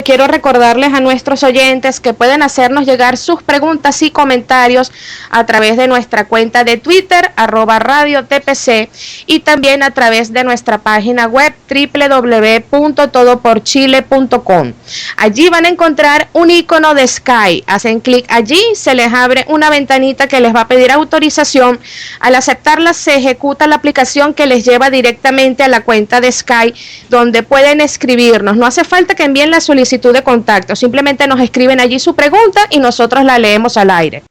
quiero recordarles a nuestros oyentes que pueden hacernos llegar sus preguntas y comentarios a través de nuestra cuenta de Twitter, @radiotpc, y también a través de nuestra página web www.todoporchile.com. Allí van a encontrar un icono de Sky. Hacen clic allí, se les abre una ventanita que les va a pedir autorización. Al aceptarla, se ejecuta la aplicación que les lleva directamente a la cuenta de Sky, donde pueden escribirnos. No hace falta que envíen la solicitud de contacto, simplemente nos escriben allí su pregunta y nosotros la leemos al aire.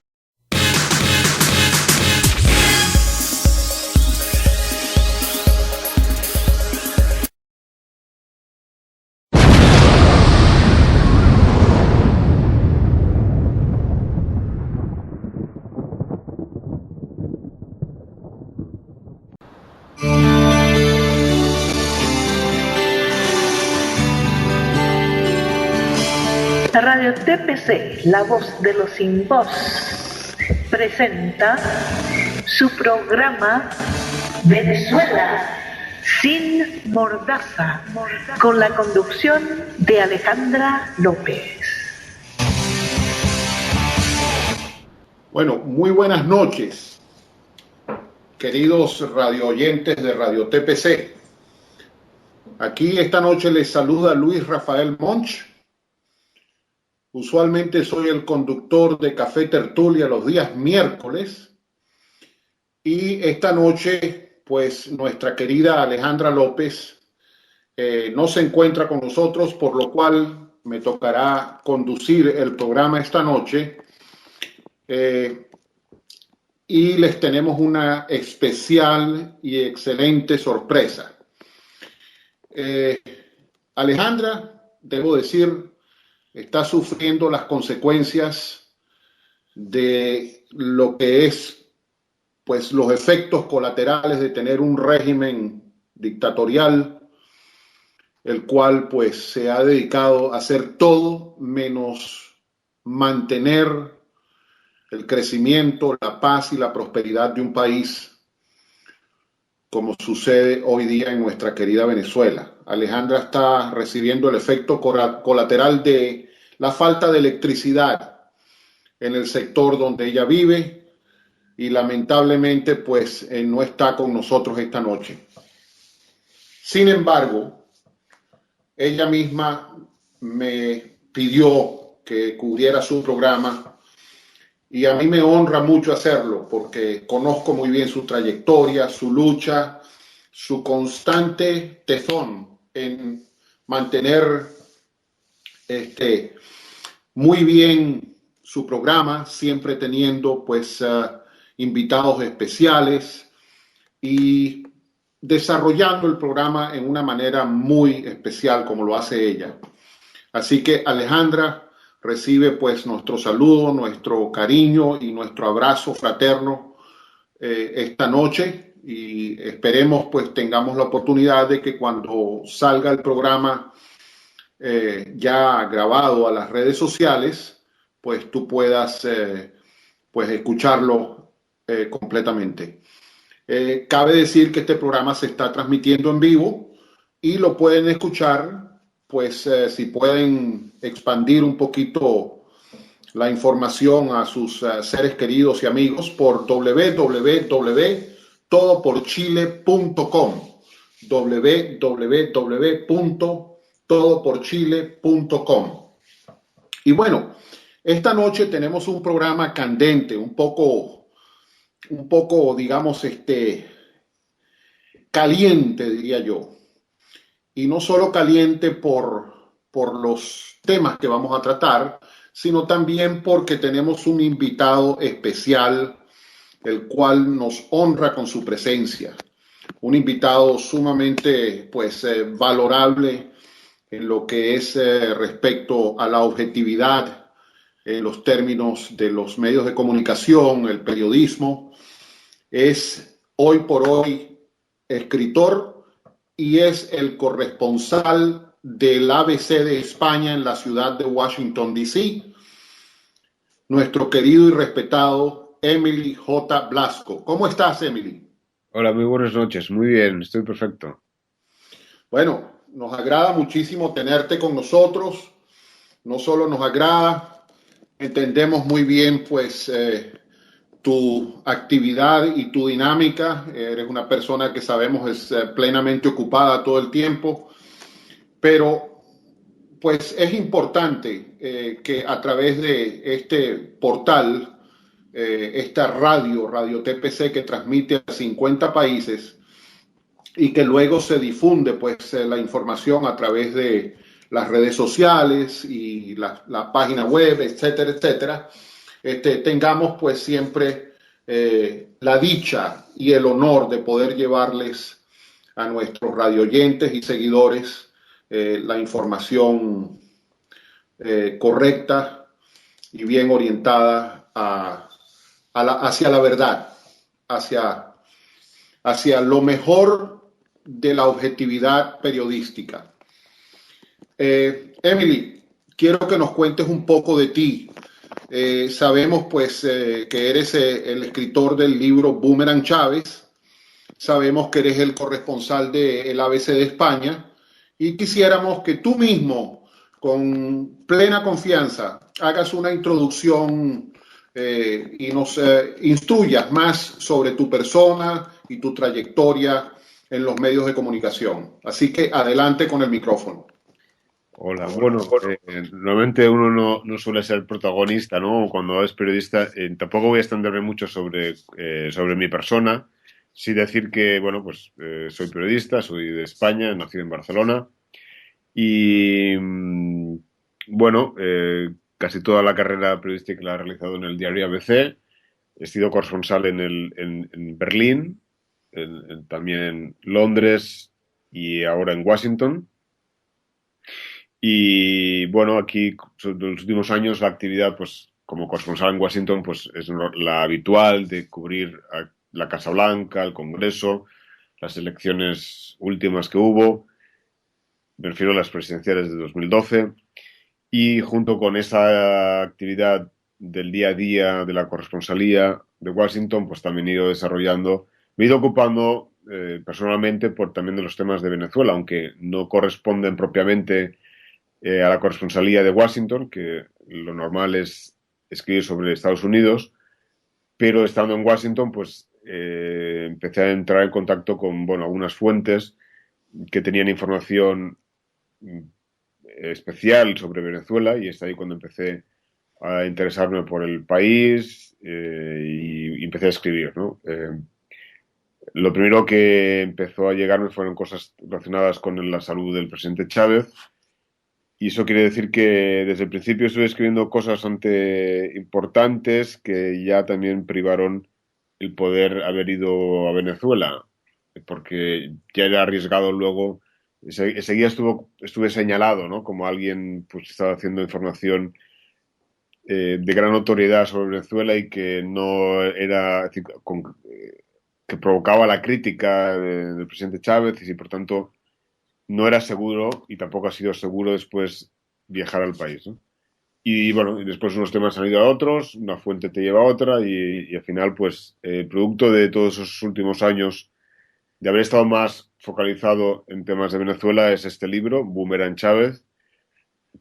Radio TPC, la voz de los sin voz, presenta su programa Venezuela sin mordaza, con la conducción de Alejandra López. Bueno, muy buenas noches, queridos radio oyentes de Radio TPC. Aquí esta noche les saluda Luis Rafael Monch. Usualmente soy el conductor de Café Tertulia los días miércoles, y esta noche pues nuestra querida Alejandra López no se encuentra con nosotros, por lo cual me tocará conducir el programa esta noche, y les tenemos una especial y excelente sorpresa. Alejandra, debo decir, está sufriendo las consecuencias de lo que es, pues, los efectos colaterales de tener un régimen dictatorial, el cual, pues, se ha dedicado a hacer todo menos mantener el crecimiento, la paz y la prosperidad de un país, como sucede hoy día en nuestra querida Venezuela. Alejandra está recibiendo el efecto colateral de la falta de electricidad en el sector donde ella vive, y lamentablemente pues no está con nosotros esta noche. Sin embargo, ella misma me pidió que cubriera su programa, y a mí me honra mucho hacerlo porque conozco muy bien su trayectoria, su lucha, su constante tesón en mantener muy bien su programa, siempre teniendo pues invitados especiales y desarrollando el programa en una manera muy especial como lo hace ella. Así que Alejandra recibe pues nuestro saludo, nuestro cariño y nuestro abrazo fraterno esta noche, y esperemos pues tengamos la oportunidad de que cuando salga el programa ya grabado a las redes sociales, pues tú puedas pues escucharlo completamente. Cabe decir que este programa se está transmitiendo en vivo y lo pueden escuchar, pues si pueden expandir un poquito la información a sus seres queridos y amigos por www.todoporchile.com, www.todoporchile.com. Y bueno, esta noche tenemos un programa candente, un poco, digamos, caliente, diría yo. Y no solo caliente por los temas que vamos a tratar, sino también porque tenemos un invitado especial, el cual nos honra con su presencia. Un invitado sumamente, pues, valorable en lo que es respecto a la objetividad en los términos de los medios de comunicación, el periodismo. Es hoy por hoy escritor y es el corresponsal del ABC de España en la ciudad de Washington, D.C., nuestro querido y respetado Emily J. Blasco. ¿Cómo estás, Emily? Hola, muy buenas noches. Muy bien, estoy perfecto. Bueno, nos agrada muchísimo tenerte con nosotros. no solo nos agrada, entendemos muy bien pues tu actividad y tu dinámica. Eres una persona que sabemos es plenamente ocupada todo el tiempo, pero pues es importante que a través de este portal, esta Radio TPC que transmite a 50 países y que luego se difunde pues la información a través de las redes sociales y la página web, etcétera, etcétera, tengamos pues siempre la dicha y el honor de poder llevarles a nuestros radioyentes y seguidores la información correcta y bien orientada hacia la verdad, hacia lo mejor de la objetividad periodística. Emily, quiero que nos cuentes un poco de ti. Sabemos pues que eres el escritor del libro Boomerang Chávez, sabemos que eres el corresponsal del ABC de España y quisiéramos que tú mismo, con plena confianza, hagas una introducción y nos instruyas más sobre tu persona y tu trayectoria en los medios de comunicación. Así que adelante con el micrófono. Hola, bueno, normalmente uno no suele ser protagonista, ¿no? Cuando es periodista, tampoco voy a extenderme mucho sobre mi persona. Sí decir que, bueno, pues soy periodista, soy de España, nacido en Barcelona y, bueno, casi toda la carrera periodística la he realizado en el diario ABC. He sido corresponsal en Berlín, también en Londres y ahora en Washington. Y bueno, aquí en los últimos años la actividad, pues como corresponsal en Washington, pues es la habitual de cubrir a la Casa Blanca, el Congreso, las elecciones últimas que hubo, me refiero a las presidenciales de 2012, y junto con esa actividad del día a día de la corresponsalía de Washington, pues también he ido desarrollando, me he ido ocupando personalmente también de los temas de Venezuela, aunque no corresponden propiamente a la corresponsalía de Washington, que lo normal es escribir sobre Estados Unidos, pero estando en Washington, pues empecé a entrar en contacto con, bueno, algunas fuentes que tenían información especial sobre Venezuela y es ahí cuando empecé a interesarme por el país y empecé a escribir, ¿no? Lo primero que empezó a llegarme fueron cosas relacionadas con la salud del presidente Chávez. Y eso quiere decir que desde el principio estuve escribiendo cosas bastante importantes que ya también privaron el poder haber ido a Venezuela, porque ya era arriesgado luego. Enseguida estuve señalado, ¿no? Como alguien pues estaba haciendo información de gran notoriedad sobre Venezuela y que no era, que provocaba la crítica del presidente Chávez y por tanto no era seguro y tampoco ha sido seguro después viajar al país, ¿no? Y bueno, y después unos temas han ido a otros, una fuente te lleva a otra y al final, pues, producto de todos esos últimos años de haber estado más focalizado en temas de Venezuela es este libro, Boomerang Chávez,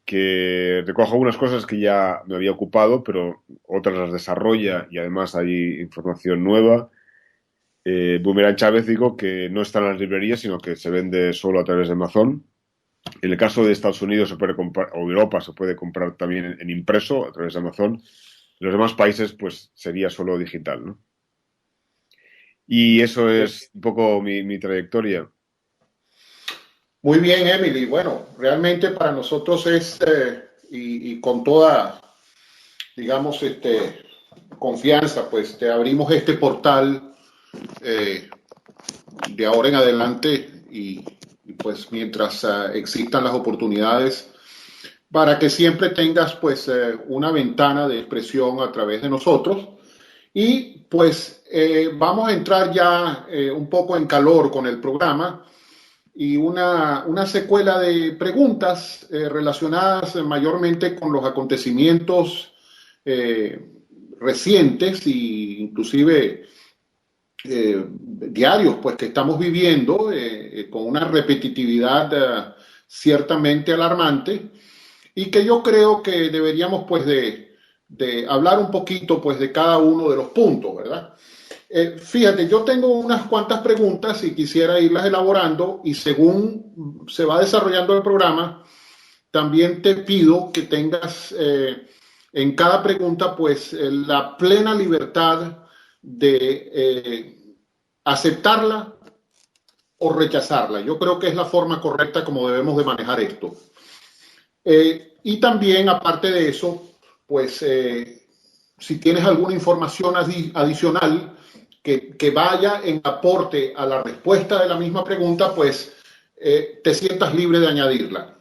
que recoge algunas cosas que ya me había ocupado, pero otras las desarrolla y además hay información nueva. Boomerang Chávez, digo, que no está en las librerías, sino que se vende solo a través de Amazon. En el caso de Estados Unidos se puede comprar, o Europa se puede comprar también en impreso a través de Amazon. En los demás países, pues sería solo digital, ¿no? Y eso es un poco mi trayectoria. Muy bien, Emily. Bueno, realmente para nosotros es, y con toda, digamos, confianza, pues te abrimos este portal de ahora en adelante y pues mientras existan las oportunidades para que siempre tengas pues una ventana de expresión a través de nosotros y pues vamos a entrar ya un poco en calor con el programa y una secuela de preguntas relacionadas mayormente con los acontecimientos recientes e inclusive diarios pues que estamos viviendo con una repetitividad ciertamente alarmante y que yo creo que deberíamos pues de hablar un poquito pues de cada uno de los puntos, ¿verdad? Fíjate, yo tengo unas cuantas preguntas y quisiera irlas elaborando y según se va desarrollando el programa, también te pido que tengas en cada pregunta pues la plena libertad de aceptarla o rechazarla. Yo creo que es la forma correcta como debemos de manejar esto. Y también, aparte de eso, pues si tienes alguna información adicional que vaya en aporte a la respuesta de la misma pregunta, pues te sientas libre de añadirla.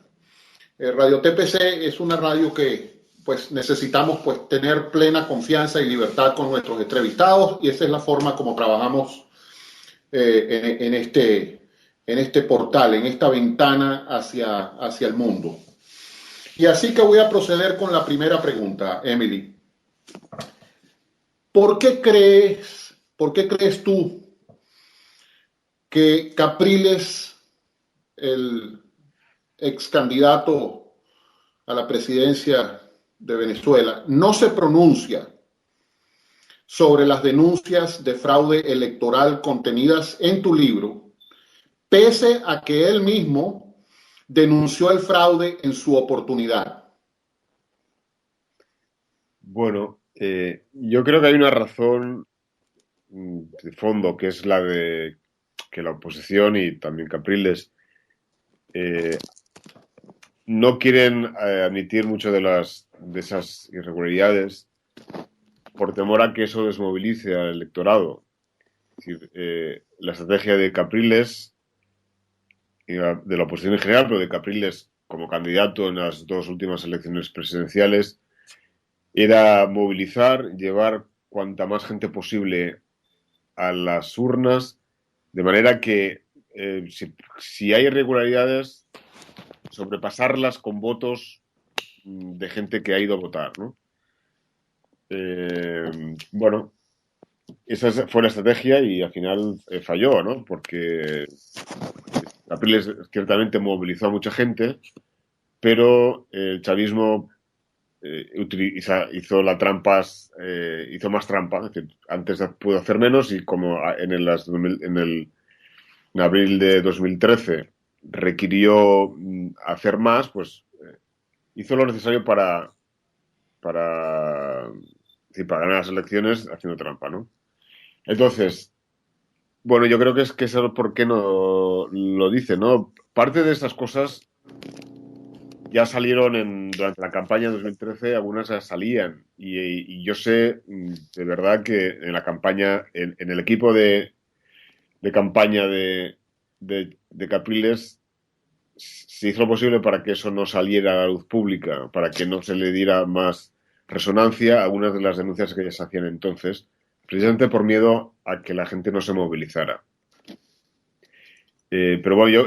Radio TPC es una radio que pues necesitamos pues tener plena confianza y libertad con nuestros entrevistados y esa es la forma como trabajamos en este portal, en esta ventana hacia el mundo. Y así que voy a proceder con la primera pregunta, Emily. ¿Por qué crees tú que Capriles, el ex candidato a la presidencia de Venezuela, no se pronuncia sobre las denuncias de fraude electoral contenidas en tu libro, pese a que él mismo denunció el fraude en su oportunidad? Bueno, yo creo que hay una razón de fondo, que es la de que la oposición y también Capriles no quieren admitir mucho de esas irregularidades por temor a que eso desmovilice al electorado. Es decir, la estrategia de Capriles y de la oposición en general, pero de Capriles como candidato en las dos últimas elecciones presidenciales, era movilizar, llevar cuanta más gente posible a las urnas, de manera que si hay irregularidades, sobrepasarlas con votos de gente que ha ido a votar, ¿no? Bueno, esa fue la estrategia y al final falló, ¿no? Porque Capriles ciertamente movilizó a mucha gente, pero el chavismo hizo más trampa. Es decir, antes pudo hacer menos y como en abril de 2013 requirió hacer más, pues hizo lo necesario para ganar las elecciones haciendo trampa, ¿no? Entonces, bueno, yo creo que es eso por qué no lo dice, ¿no? Parte de estas cosas ya salieron durante la campaña de 2013, algunas ya salían. Y yo sé de verdad que en la campaña, en el equipo de campaña de Capriles, se hizo lo posible para que eso no saliera a la luz pública, para que no se le diera más resonancia a algunas de las denuncias que ya se hacían entonces, precisamente por miedo a que la gente no se movilizara. Pero bueno,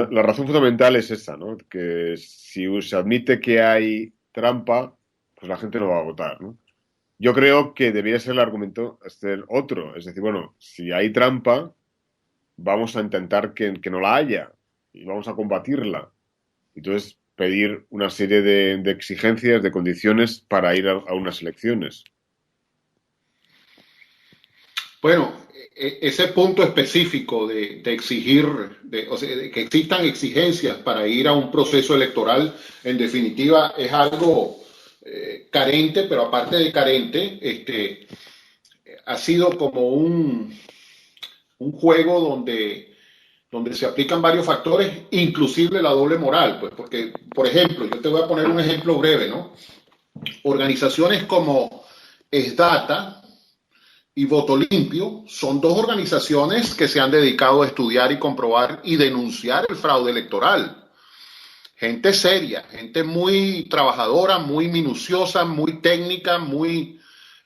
la razón fundamental es esa, ¿no? Que si se admite que hay trampa, pues la gente no va a votar, ¿no? Yo creo que debería ser el argumento ser otro. Es decir, bueno, si hay trampa, vamos a intentar que no la haya y vamos a combatirla. Entonces, pedir una serie de exigencias, de condiciones para ir a unas elecciones. Bueno, ese punto específico de exigir, o sea, de que existan exigencias para ir a un proceso electoral, en definitiva, es algo carente, pero aparte de carente, ha sido como un juego donde se aplican varios factores, inclusive la doble moral, pues, porque, por ejemplo, yo te voy a poner un ejemplo breve, ¿no? Organizaciones como ESDATA y Voto Limpio son dos organizaciones que se han dedicado a estudiar y comprobar y denunciar el fraude electoral. Gente seria, gente muy trabajadora, muy minuciosa, muy técnica, muy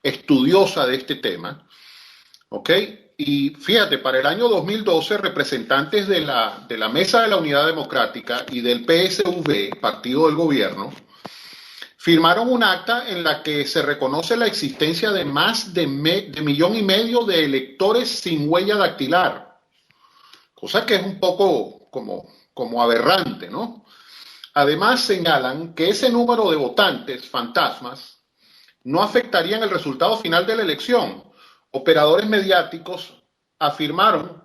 estudiosa de este tema. ¿Ok? Y fíjate, para el año 2012, representantes de la Mesa de la Unidad Democrática y del PSV, Partido del Gobierno, firmaron un acta en la que se reconoce la existencia de más de 1,5 millones de electores sin huella dactilar, cosa que es un poco como aberrante, ¿no? Además, señalan que ese número de votantes fantasmas no afectarían el resultado final de la elección. Operadores mediáticos afirmaron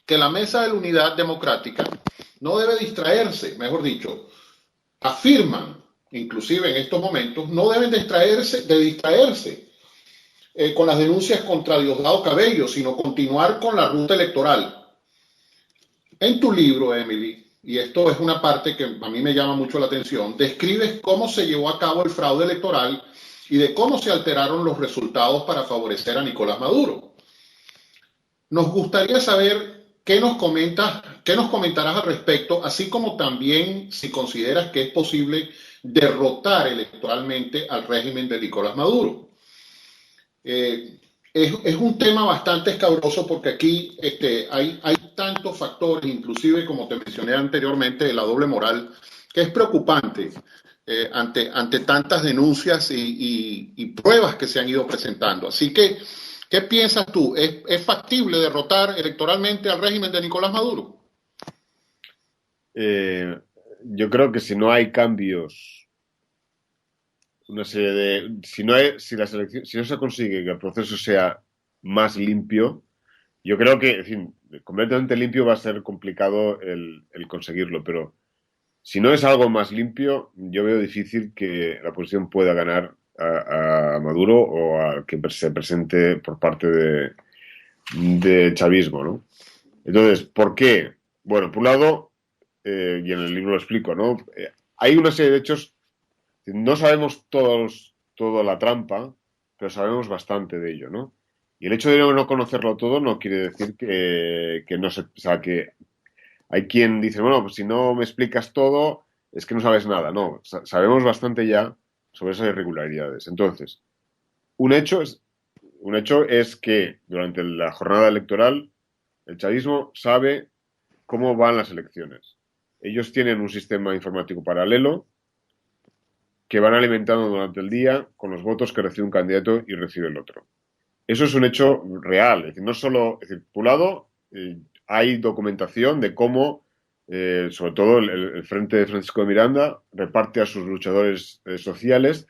que la Mesa de la Unidad Democrática no debe distraerse, mejor dicho, afirman, inclusive en estos momentos, no deben distraerse con las denuncias contra Diosdado Cabello, sino continuar con la ruta electoral. En tu libro, Emily, y esto es una parte que a mí me llama mucho la atención, describes cómo se llevó a cabo el fraude electoral y de cómo se alteraron los resultados para favorecer a Nicolás Maduro. Nos gustaría saber qué nos comentarás al respecto, así como también si consideras que es posible derrotar electoralmente al régimen de Nicolás Maduro. Es un tema bastante escabroso porque aquí hay tantos factores, inclusive como te mencioné anteriormente, de la doble moral, que es preocupante ante tantas denuncias y pruebas que se han ido presentando. Así que, ¿qué piensas tú? ¿Es factible derrotar electoralmente al régimen de Nicolás Maduro? Yo creo que si no hay cambios, una serie de, si no se consigue que el proceso sea más limpio, yo creo que, en fin, completamente limpio va a ser complicado el conseguirlo, pero si no es algo más limpio, yo veo difícil que la oposición pueda ganar a Maduro o a que se presente por parte de chavismo, ¿no? Entonces, ¿por qué? Bueno, por un lado, y en el libro lo explico, ¿no? Hay una serie de hechos, no sabemos toda la trampa, pero sabemos bastante de ello, ¿no? Y el hecho de no conocerlo todo no quiere decir que no se, o sea, que hay quien dice, bueno, pues si no me explicas todo, es que no sabes nada. No, sabemos bastante ya sobre esas irregularidades. Entonces, un hecho es, un hecho es que durante la jornada electoral el chavismo sabe cómo van las elecciones. Ellos tienen un sistema informático paralelo que van alimentando durante el día con los votos que recibe un candidato y recibe el otro. Eso es un hecho real. Es decir, no solo, es decir, por un lado, hay documentación de cómo, sobre todo el Frente de Francisco de Miranda, reparte a sus luchadores sociales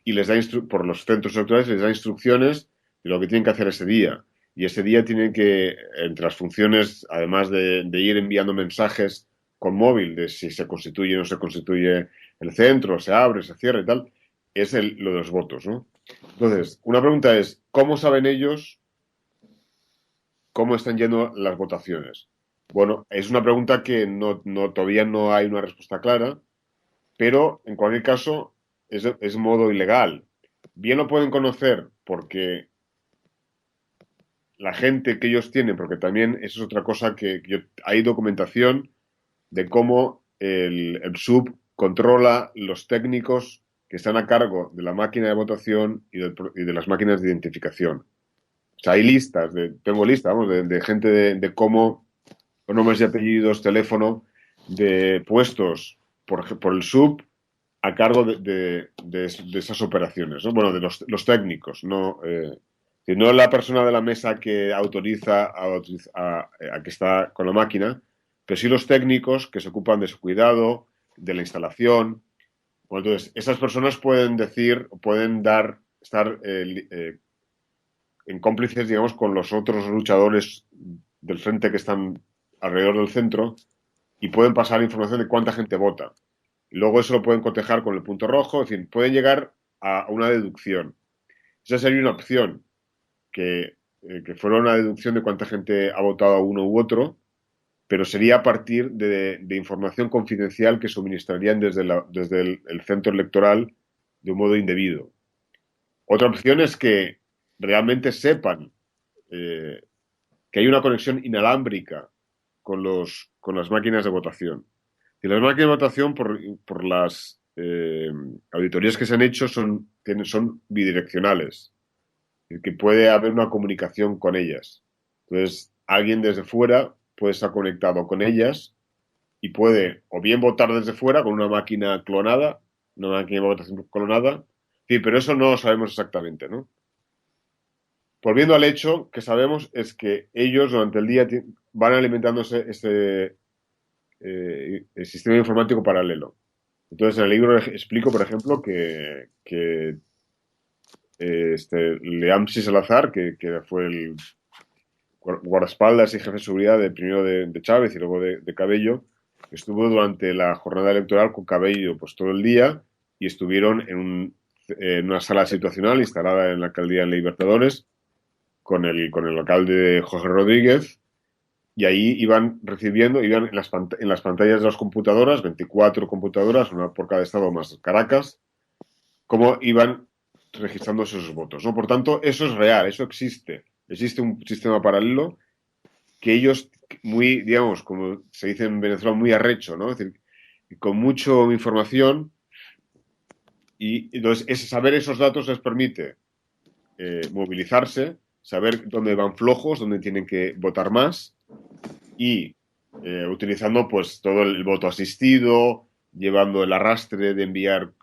y les da por los centros electorales les da instrucciones de lo que tienen que hacer ese día. Y ese día tienen que, entre las funciones, además de ir enviando mensajes con móvil de si se constituye o no se constituye el centro, se abre, se cierra y tal, es lo de los votos, ¿no? Entonces, una pregunta es, ¿cómo saben ellos cómo están yendo las votaciones? Bueno, es una pregunta que todavía no hay una respuesta clara, pero en cualquier caso es modo ilegal. Bien lo pueden conocer porque la gente que ellos tienen, porque también eso es otra cosa hay documentación de cómo el SUB controla los técnicos que están a cargo de la máquina de votación y de las máquinas de identificación. O sea, hay listas, tengo listas, vamos, de gente de cómo, con nombres y apellidos, teléfono, de puestos por el SUB a cargo de esas operaciones, ¿no? Bueno, de los técnicos, no la persona de la mesa que autoriza a que está con la máquina, pero sí los técnicos que se ocupan de su cuidado, de la instalación. Bueno, entonces, esas personas pueden estar en cómplices, digamos, con los otros luchadores del frente que están alrededor del centro y pueden pasar información de cuánta gente vota. Y luego eso lo pueden cotejar con el punto rojo, en fin, pueden llegar a una deducción. Esa sería una opción, que fuera una deducción de cuánta gente ha votado a uno u otro, pero sería a partir de información confidencial que suministrarían desde el centro electoral de un modo indebido. Otra opción es que realmente sepan que hay una conexión inalámbrica con las máquinas de votación. Y las máquinas de votación, por las auditorías que se han hecho, son bidireccionales. Es decir, que puede haber una comunicación con ellas. Entonces, alguien desde fuera puede estar conectado con ellas y puede o bien votar desde fuera con una máquina clonada, una máquina de votación clonada. Sí, pero eso no lo sabemos exactamente, ¿no? Volviendo al hecho, que sabemos es que ellos durante el día van alimentándose el sistema informático paralelo. Entonces, en el libro explico, por ejemplo, que Leamsi Salazar, que fue el guardaespaldas y jefe de seguridad primero de Chávez y luego de Cabello, estuvo durante la jornada electoral con Cabello pues todo el día y estuvieron en una sala situacional instalada en la alcaldía de Libertadores con el alcalde Jorge Rodríguez, y ahí iban en las pantallas de las computadoras, 24 computadoras, una por cada estado más Caracas, cómo iban registrando esos votos, ¿no? Por tanto, eso es real, eso existe. Existe un sistema paralelo que ellos, muy, digamos, como se dice en Venezuela, muy arrecho, ¿no? Es decir, con mucha información, y entonces saber esos datos les permite movilizarse, saber dónde van flojos, dónde tienen que votar más, y utilizando pues todo el voto asistido, llevando el arrastre de enviar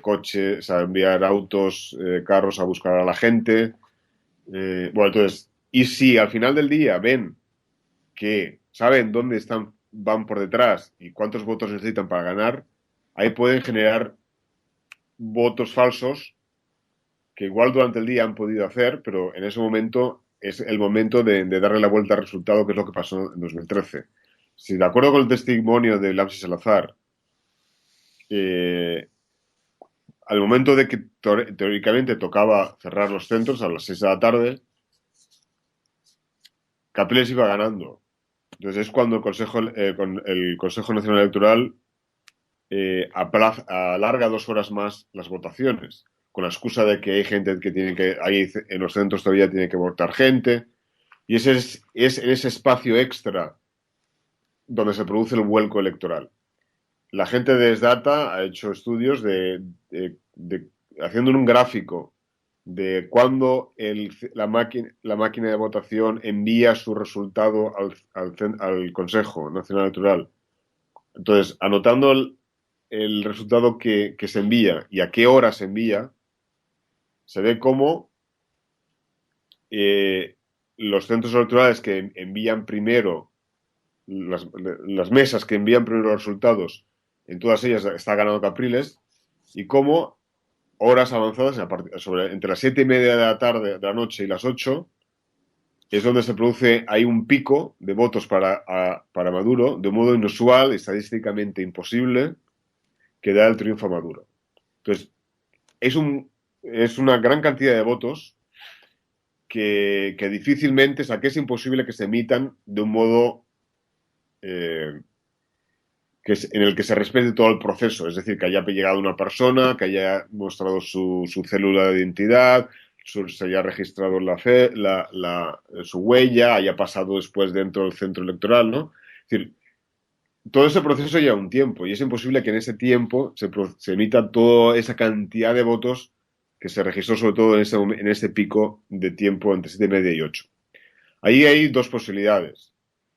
coches, o sea, enviar autos, carros a buscar a la gente. Bueno, entonces, y si al final del día ven que saben dónde van por detrás y cuántos votos necesitan para ganar, ahí pueden generar votos falsos que igual durante el día han podido hacer, pero en ese momento es el momento de darle la vuelta al resultado, que es lo que pasó en 2013. Si de acuerdo con el testimonio de Leamsi Salazar, al momento de que teóricamente tocaba cerrar los centros a las 6 de la tarde, Capriles iba ganando. Entonces es cuando el Consejo Nacional Electoral alarga 2 horas más las votaciones, con la excusa de que hay gente que ahí en los centros todavía tiene que votar gente, y ese es en ese espacio extra donde se produce el vuelco electoral. La gente de SDATA ha hecho estudios haciendo un gráfico de cuándo la máquina de votación envía su resultado al Consejo Nacional Electoral. Entonces, anotando el resultado que se envía y a qué hora se envía, se ve cómo los centros electorales que envían primero, las mesas que envían primero los resultados, en todas ellas está ganando Capriles, y cómo horas avanzadas, entre las 7:30 de la tarde, de la noche, y las 8, es donde se produce, hay un pico de votos para Maduro, de un modo inusual, estadísticamente imposible, que da el triunfo a Maduro. Entonces, es una gran cantidad de votos que difícilmente, o sea, que es imposible que se emitan de un modo en el que se respete todo el proceso, es decir, que haya llegado una persona, que haya mostrado su célula de identidad, se haya registrado su huella, haya pasado después dentro del centro electoral, ¿no? Es decir, todo ese proceso lleva un tiempo y es imposible que en ese tiempo se emita toda esa cantidad de votos que se registró sobre todo en ese pico de tiempo entre 7:30 y 8. Ahí hay 2 posibilidades.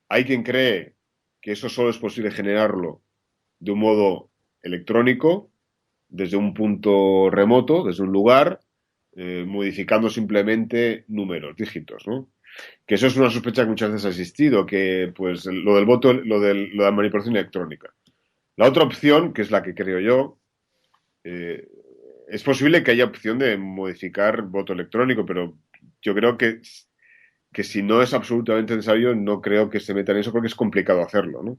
Hay quien cree que eso solo es posible generarlo de un modo electrónico, desde un punto remoto, desde un lugar, modificando simplemente números, dígitos, ¿no? Que eso es una sospecha que muchas veces ha existido, que pues lo del voto, lo de la manipulación electrónica. La otra opción, que es la que creo yo, es posible que haya opción de modificar voto electrónico, pero yo creo que si no es absolutamente necesario, no creo que se meta en eso porque es complicado hacerlo, ¿no?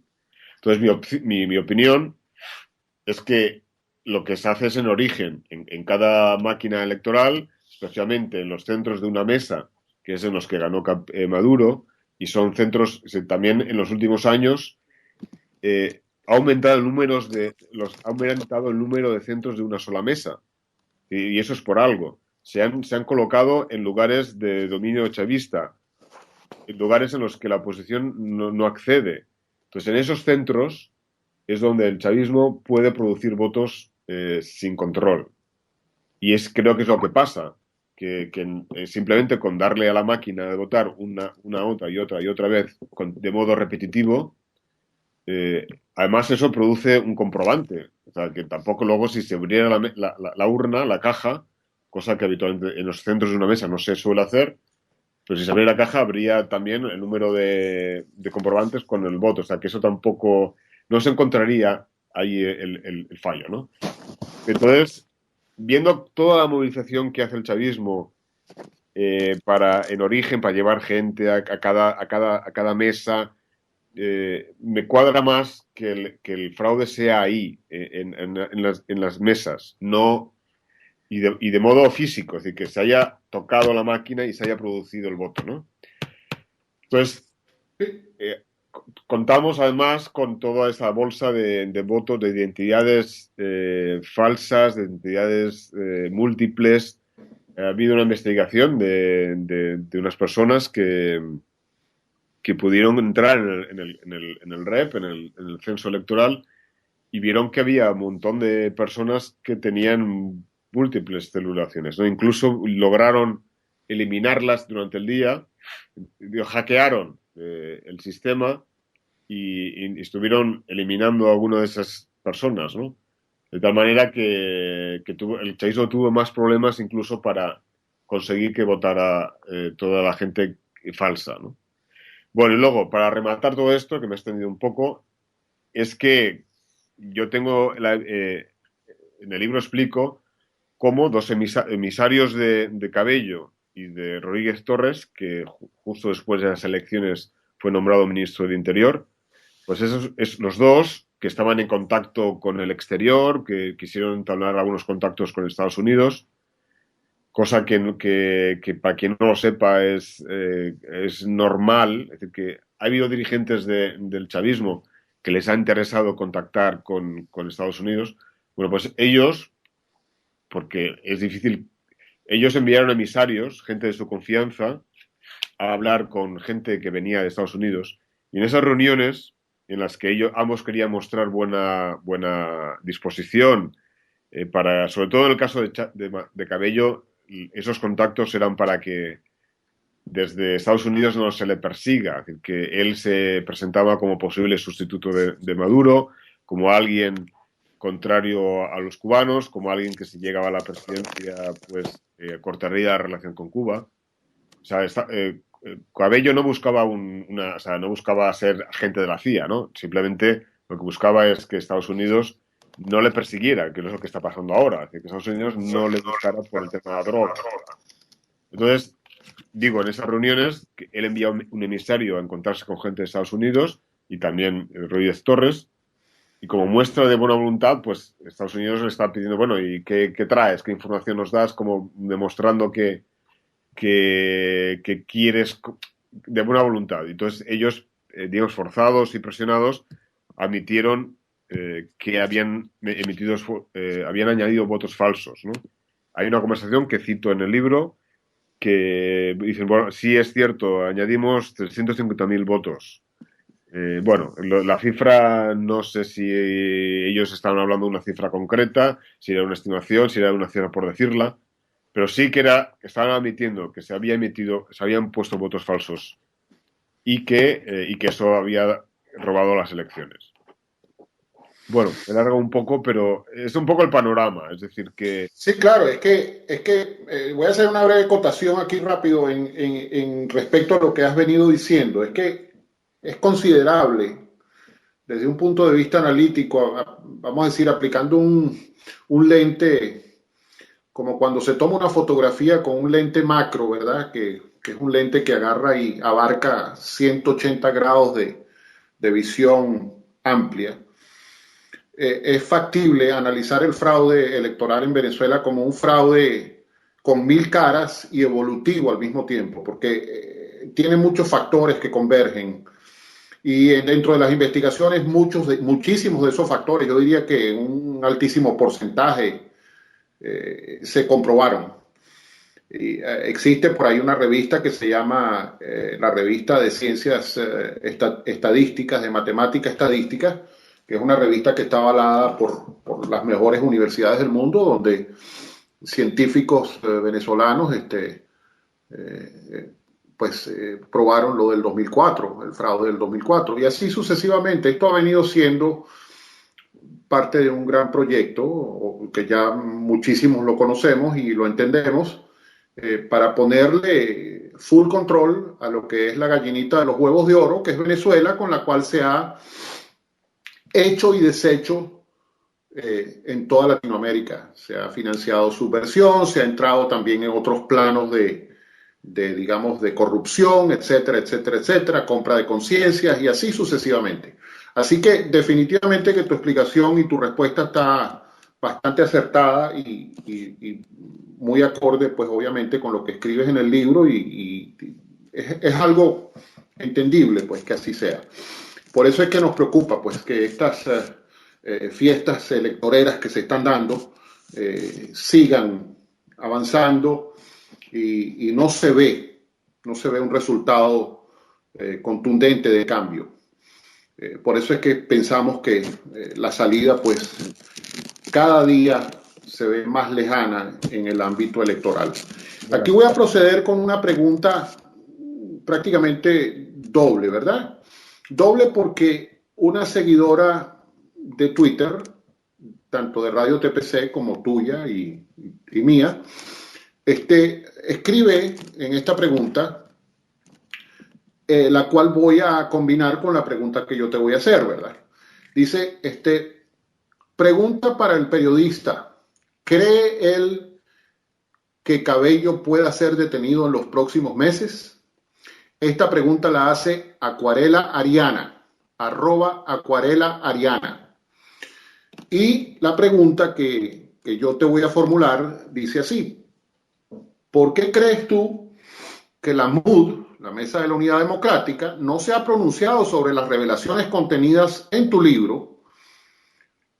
Entonces, mi opinión es que lo que se hace es en origen, en cada máquina electoral, especialmente en los centros de una mesa, que es en los que ganó Maduro, y son centros, también en los últimos años, ha aumentado el número de centros de una sola mesa, y eso es por algo. Se han colocado en lugares de dominio chavista, en lugares en los que la oposición no accede. Entonces, en esos centros es donde el chavismo puede producir votos sin control. Y creo que es lo que pasa, que simplemente con darle a la máquina de votar una otra y otra vez de modo repetitivo, además eso produce un comprobante. O sea, que tampoco luego si se abriera la urna, la caja, cosa que habitualmente en los centros de una mesa no se suele hacer, pero si se abriera la caja habría también el número de comprobantes con el voto. O sea, que eso tampoco no se encontraría ahí el fallo, ¿no? Entonces, viendo toda la movilización que hace el chavismo en origen, para llevar gente a cada mesa, me cuadra más que el fraude sea ahí, en las mesas, no, y de modo físico, es decir, que se haya tocado la máquina y se haya producido el voto, ¿no? Entonces, contamos además con toda esa bolsa de votos, de identidades falsas, de identidades múltiples. Ha habido una investigación de unas personas que pudieron entrar en el REP, en el censo electoral, y vieron que había un montón de personas que tenían múltiples celulaciones, ¿no? Incluso lograron eliminarlas durante el día, hackearon el sistema y estuvieron eliminando a alguna de esas personas, ¿no? De tal manera que el chavismo tuvo más problemas incluso para conseguir que votara toda la gente falsa, ¿no? Bueno, y luego, para rematar todo esto, que me he extendido un poco, es que yo tengo, en el libro explico cómo dos emisarios de Cabello y de Rodríguez Torres, que justo después de las elecciones fue nombrado ministro del Interior, pues los dos que estaban en contacto con el exterior, que quisieron entablar algunos contactos con Estados Unidos, cosa que para quien no lo sepa es normal, es decir, que ha habido dirigentes del chavismo que les ha interesado contactar con Estados Unidos. Bueno, pues ellos, porque es difícil, ellos enviaron emisarios, gente de su confianza, a hablar con gente que venía de Estados Unidos, y en esas reuniones en las que ambos querían mostrar buena disposición, sobre todo en el caso de Cabello, esos contactos eran para que desde Estados Unidos no se le persiga, es decir, que él se presentaba como posible sustituto de Maduro, como alguien contrario a los cubanos, como alguien que si llegaba a la presidencia pues cortaría la relación con Cuba. O sea, Cabello no buscaba no buscaba ser agente de la CIA, ¿no? Simplemente lo que buscaba es que Estados Unidos no le persiguiera, que no es lo que está pasando ahora, que Estados Unidos no le buscara por el tema de la droga. Entonces, digo, en esas reuniones, que él envía un emisario a encontrarse con gente de Estados Unidos y también Rodríguez Torres, y como muestra de buena voluntad, pues Estados Unidos le está pidiendo, bueno, ¿y qué traes? ¿Qué información nos das? Como demostrando que quieres de buena voluntad. Entonces ellos, digamos, forzados y presionados, admitieron que habían añadido votos falsos, ¿no? Hay una conversación que cito en el libro que dicen, bueno, sí es cierto, añadimos 350.000 votos. Bueno, la cifra, no sé si ellos estaban hablando de una cifra concreta, si era una estimación, si era una cifra por decirla, pero sí que estaban admitiendo que se habían puesto votos falsos y que eso había robado las elecciones. Bueno, me largo un poco, pero es un poco el panorama, es decir que... Sí, claro, es que voy a hacer una breve acotación aquí rápido en respecto a lo que has venido diciendo. Es que es considerable desde un punto de vista analítico, vamos a decir, aplicando un lente, como cuando se toma una fotografía con un lente macro, ¿verdad? Que es un lente que agarra y abarca 180 grados de visión amplia. Es factible analizar el fraude electoral en Venezuela como un fraude con 1000 caras y evolutivo al mismo tiempo, porque tiene muchos factores que convergen. Y dentro de las investigaciones, muchísimos de esos factores, yo diría que un altísimo porcentaje se comprobaron. Y, existe por ahí una revista que se llama la Revista de Ciencias Estadísticas, de Matemática Estadística, que es una revista que está avalada por las mejores universidades del mundo, donde científicos venezolanos probaron lo del 2004, el fraude del 2004, y así sucesivamente. Esto ha venido siendo parte de un gran proyecto, que ya muchísimos lo conocemos y lo entendemos, para ponerle full control a lo que es la gallinita de los huevos de oro, que es Venezuela, con la cual se ha hecho y deshecho en toda Latinoamérica. Se ha financiado subversión, se ha entrado también en otros planos digamos, de corrupción, etcétera, etcétera, etcétera, compra de conciencias y así sucesivamente. Así que definitivamente que tu explicación y tu respuesta está bastante acertada y muy acorde, pues obviamente, con lo que escribes en el libro y es algo entendible, pues que así sea. Por eso es que nos preocupa, pues, que estas fiestas electoreras que se están dando sigan avanzando y no se ve un resultado contundente de cambio. Por eso es que pensamos que la salida, pues, cada día se ve más lejana en el ámbito electoral. Aquí voy a proceder con una pregunta prácticamente doble, ¿verdad? Doble porque una seguidora de Twitter, tanto de Radio TPC como tuya y mía, escribe en esta pregunta, la cual voy a combinar con la pregunta que yo te voy a hacer, ¿verdad? Dice, pregunta para el periodista, ¿cree él que Cabello pueda ser detenido en los próximos meses? Esta pregunta la hace Acuarela Ariana, @Acuarela Ariana. Y la pregunta que yo te voy a formular dice así: ¿por qué crees tú que la MUD, la Mesa de la Unidad Democrática, no se ha pronunciado sobre las revelaciones contenidas en tu libro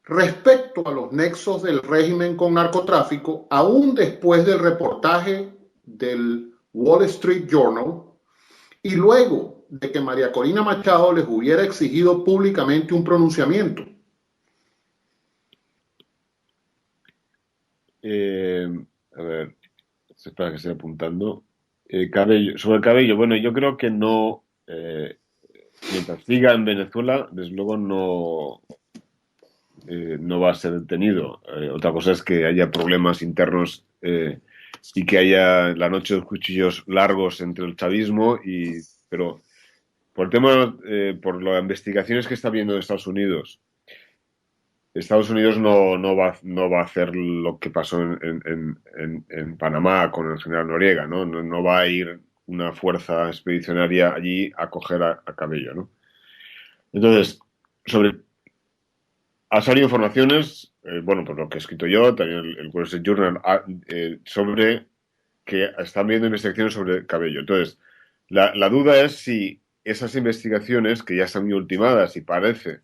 respecto a los nexos del régimen con narcotráfico, aún después del reportaje del Wall Street Journal y luego de que María Corina Machado les hubiera exigido públicamente un pronunciamiento? A ver, espera que estoy apuntando. Cabello, sobre el Cabello, bueno, yo creo que no, mientras siga en Venezuela, desde luego no va a ser detenido. Otra cosa es que haya problemas internos y que haya la noche de los cuchillos largos entre el chavismo, pero por el tema, por las investigaciones que está viendo de Estados Unidos no va a hacer lo que pasó en Panamá con el general Noriega, ¿no? No va a ir una fuerza expedicionaria allí a coger a Cabello, ¿no? Entonces, ha salido informaciones, bueno, por lo que he escrito yo, también el Wall Street Journal, sobre que están viendo investigaciones sobre Cabello. Entonces, la duda es si esas investigaciones, que ya están muy ultimadas y parece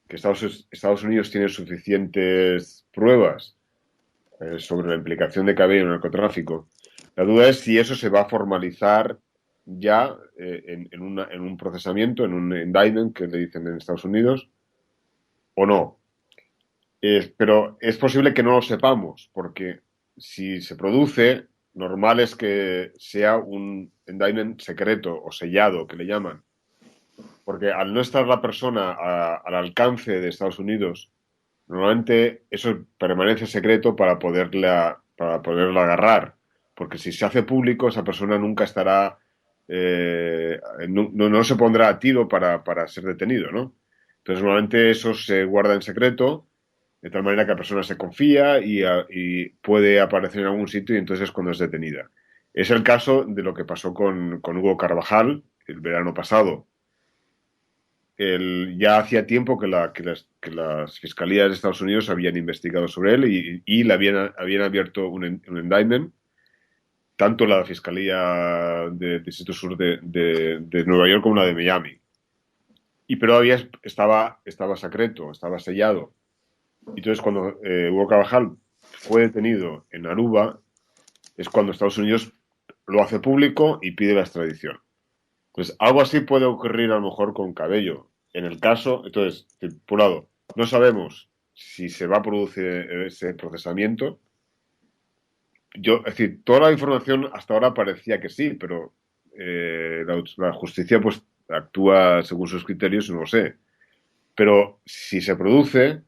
que Estados Unidos tiene suficientes pruebas sobre la implicación de Cabello en el narcotráfico, la duda es si eso se va a formalizar ya en un procesamiento, en un indictment, que le dicen en Estados Unidos, o no. Pero es posible que no lo sepamos, porque si se produce, normal es que sea un indictment secreto o sellado, que le llaman. Porque al no estar la persona al alcance de Estados Unidos, normalmente eso permanece secreto para poderla agarrar. Porque si se hace público, esa persona nunca estará, no se pondrá a tiro para ser detenido, ¿no? Entonces, normalmente eso se guarda en secreto, de tal manera que la persona se confía y puede aparecer en algún sitio y entonces es cuando es detenida. Es el caso de lo que pasó con Hugo Carvajal el verano pasado. Ya hacía tiempo que las fiscalías de Estados Unidos habían investigado sobre él y le habían abierto un indictment, tanto la Fiscalía de Distrito Sur de Nueva York como la de Miami. Pero estaba secreto, estaba sellado. Entonces, cuando Hugo Carvajal fue detenido en Aruba, es cuando Estados Unidos lo hace público y pide la extradición. Pues algo así puede ocurrir a lo mejor con Cabello. En el caso, entonces, por un lado, no sabemos si se va a producir ese procesamiento. Es decir, toda la información hasta ahora parecía que sí, pero la justicia pues actúa según sus criterios y no lo sé. Pero si se produce,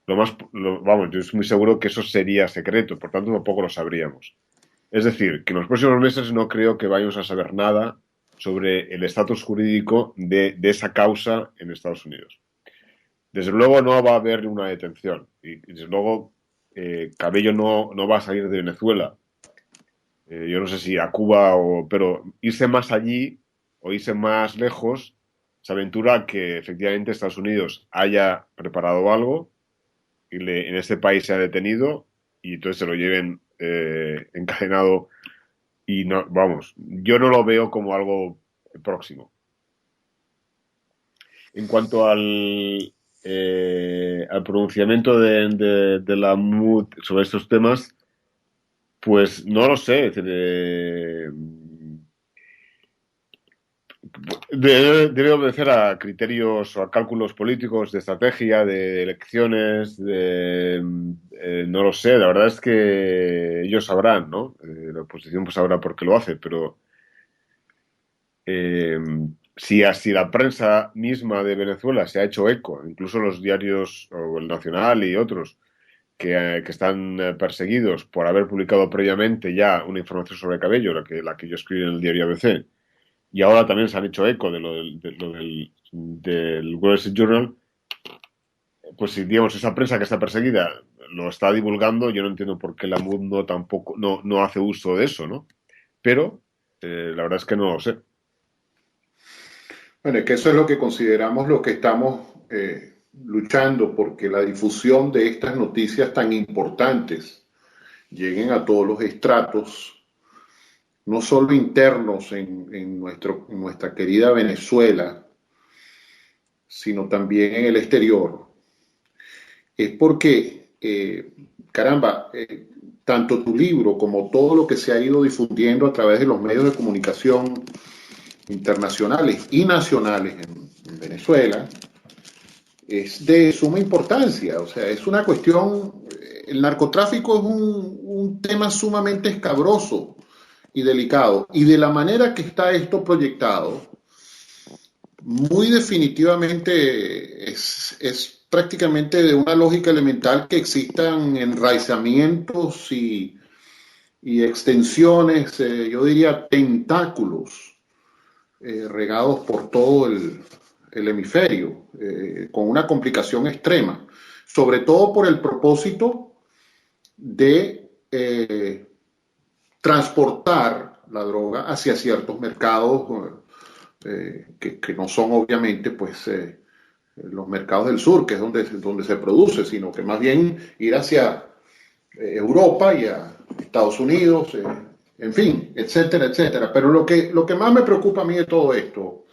vamos, yo estoy muy seguro que eso sería secreto, por tanto tampoco lo sabríamos. Es decir, que en los próximos meses no creo que vayamos a saber nada sobre el estatus jurídico de esa causa en Estados Unidos. desde luego no va a haber una detención. Y desde luego Cabello no va a salir de Venezuela. Yo no sé si a Cuba pero irse más allí o irse más lejos se aventura que efectivamente Estados Unidos haya preparado algo y en este país se ha detenido y entonces se lo lleven encadenado y no, vamos, yo no lo veo como algo próximo. En cuanto al pronunciamiento de la MUD sobre estos temas, pues no lo sé. Es decir, debe obedecer a criterios o a cálculos políticos de estrategia, de elecciones, no lo sé. La verdad es que ellos sabrán, ¿no? La oposición pues sabrá por qué lo hace, pero si la prensa misma de Venezuela se ha hecho eco, incluso los diarios o el Nacional y otros que están perseguidos por haber publicado previamente ya una información sobre Cabello, la que yo escribí en el diario ABC, y ahora también se han hecho eco de lo del Wall Street Journal, pues si digamos esa prensa que está perseguida lo está divulgando, yo no entiendo por qué la MUD no hace uso de eso, ¿no? Pero la verdad es que no lo sé. Bueno, es que eso es lo que consideramos lo que estamos luchando, porque la difusión de estas noticias tan importantes lleguen a todos los estratos, no solo internos en nuestra querida Venezuela, sino también en el exterior. Es porque, caramba, tanto tu libro como todo lo que se ha ido difundiendo a través de los medios de comunicación internacionales y nacionales en Venezuela, es de suma importancia. O sea, es una cuestión, el narcotráfico es un tema sumamente escabroso y delicado. Y de la manera que está esto proyectado, muy definitivamente es prácticamente de una lógica elemental que existan enraizamientos y extensiones, yo diría tentáculos, regados por todo el hemisferio, con una complicación extrema, sobre todo por el propósito de transportar la droga hacia ciertos mercados que no son obviamente pues los mercados del sur, que es donde se produce, sino que más bien ir hacia Europa y a Estados Unidos, en fin, etcétera, etcétera. Pero lo que más me preocupa a mí de todo esto,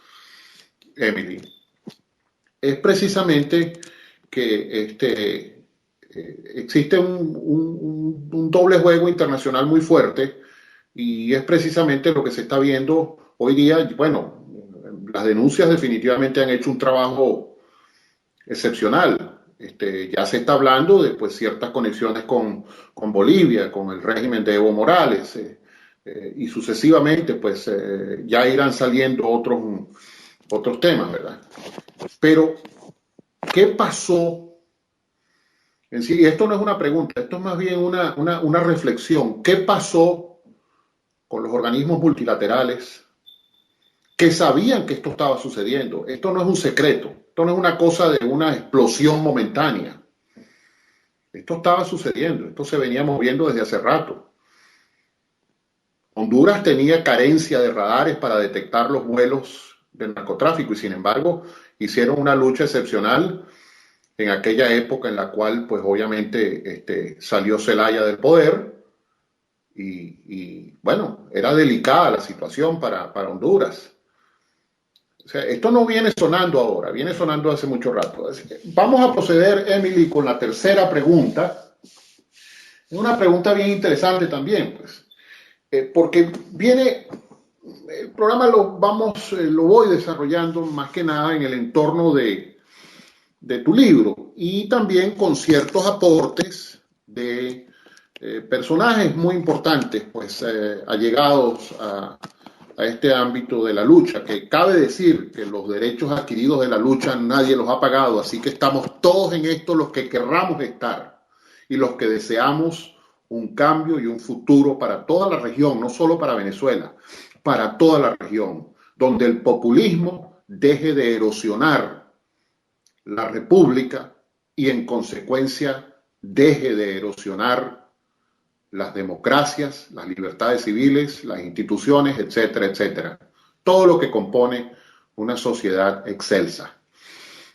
Emily, es precisamente que existe un doble juego internacional muy fuerte y es precisamente lo que se está viendo hoy día. Bueno, las denuncias definitivamente han hecho un trabajo excepcional. Ya se está hablando de pues, ciertas conexiones con Bolivia, con el régimen de Evo Morales, y sucesivamente pues ya irán saliendo otros temas, ¿verdad? Pero, ¿qué pasó? En sí, esto no es una pregunta, esto es más bien una reflexión. ¿Qué pasó con los organismos multilaterales que sabían que esto estaba sucediendo? Esto no es un secreto, esto no es una cosa de una explosión momentánea. Esto estaba sucediendo, esto se venía moviendo desde hace rato. Honduras tenía carencia de radares para detectar los vuelos del narcotráfico y sin embargo hicieron una lucha excepcional en aquella época en la cual pues obviamente salió Zelaya del poder y bueno, era delicada la situación para Honduras. O sea, esto no viene sonando ahora, viene sonando hace mucho rato. Vamos a proceder, Emily, con la tercera pregunta. Es una pregunta bien interesante también, pues, porque viene, el programa lo voy desarrollando más que nada en el entorno de tu libro y también con ciertos aportes de personajes muy importantes, pues allegados a este ámbito de la lucha, que cabe decir que los derechos adquiridos de la lucha nadie los ha pagado, así que estamos todos en esto los que querramos estar y los que deseamos un cambio y un futuro para toda la región, no solo para Venezuela, para toda la región, donde el populismo deje de erosionar la república y en consecuencia deje de erosionar las democracias, las libertades civiles, las instituciones, etcétera, etcétera. Todo lo que compone una sociedad excelsa.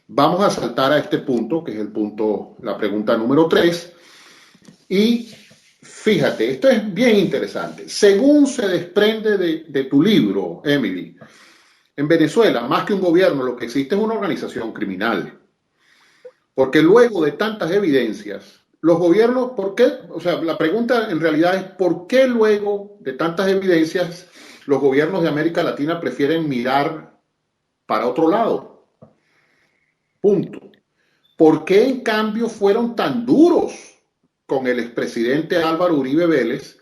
Vamos a saltar a este punto, que es el punto, la pregunta número 3. Y fíjate, esto es bien interesante. Según se desprende de tu libro, Emily, en Venezuela, más que un gobierno, lo que existe es una organización criminal. Porque luego de tantas evidencias, los gobiernos, ¿por qué? O sea, la pregunta en realidad es, ¿por qué luego de tantas evidencias los gobiernos de América Latina prefieren mirar para otro lado? Punto. ¿Por qué en cambio fueron tan duros con el expresidente Álvaro Uribe Vélez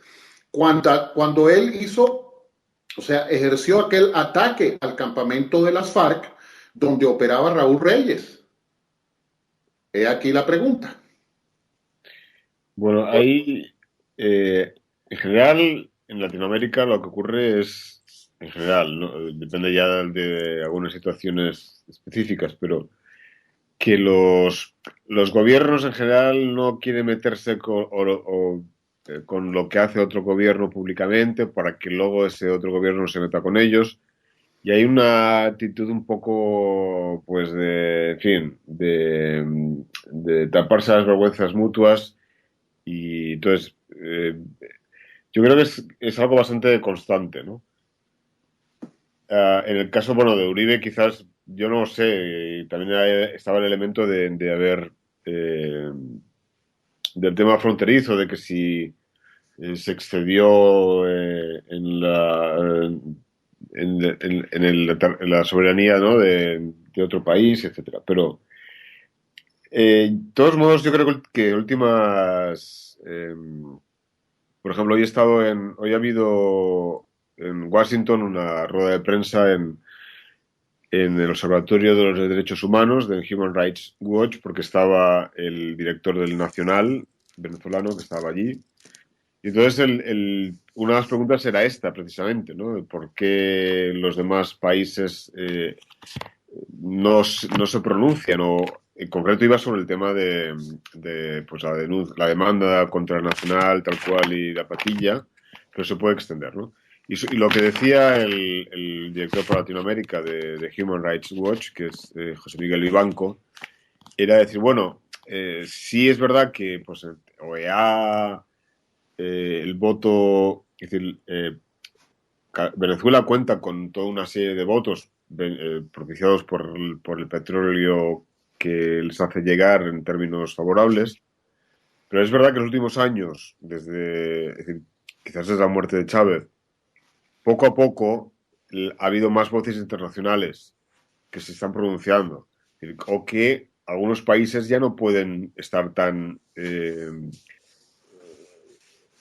cuando él hizo, o sea, ejerció aquel ataque al campamento de las FARC donde operaba Raúl Reyes? He aquí la pregunta. Bueno, ahí, en general, en Latinoamérica lo que ocurre es, en general, ¿no? Depende ya de algunas situaciones específicas, pero que los gobiernos en general no quieren meterse con lo que hace otro gobierno públicamente para que luego ese otro gobierno no se meta con ellos. Y hay una actitud un poco, pues, en fin, de taparse las vergüenzas mutuas. Y entonces, yo creo que es algo bastante constante, ¿no? En el caso, bueno, de Uribe, quizás, yo no sé, también estaba el elemento de haber, del tema fronterizo, de que si se excedió en la soberanía, ¿no? de otro país, etcétera. Pero, de todos modos, yo creo que últimas, por ejemplo, hoy ha habido en Washington una rueda de prensa en el Observatorio de los Derechos Humanos de Human Rights Watch, porque estaba el director del Nacional venezolano que estaba allí. Y entonces una de las preguntas era esta, precisamente, ¿no? ¿Por qué los demás países no se pronuncian? O en concreto iba sobre el tema de pues la demanda contra el Nacional, tal cual, y la patilla, pero se puede extender, ¿no? Y lo que decía el director para Latinoamérica de Human Rights Watch, que es José Miguel Vivanco, era decir, bueno, sí es verdad que pues OEA, el voto, es decir, Venezuela cuenta con toda una serie de votos propiciados por el petróleo que les hace llegar en términos favorables, pero es verdad que en los últimos años, es decir, quizás desde la muerte de Chávez, poco a poco ha habido más voces internacionales que se están pronunciando, o que algunos países ya no pueden estar tan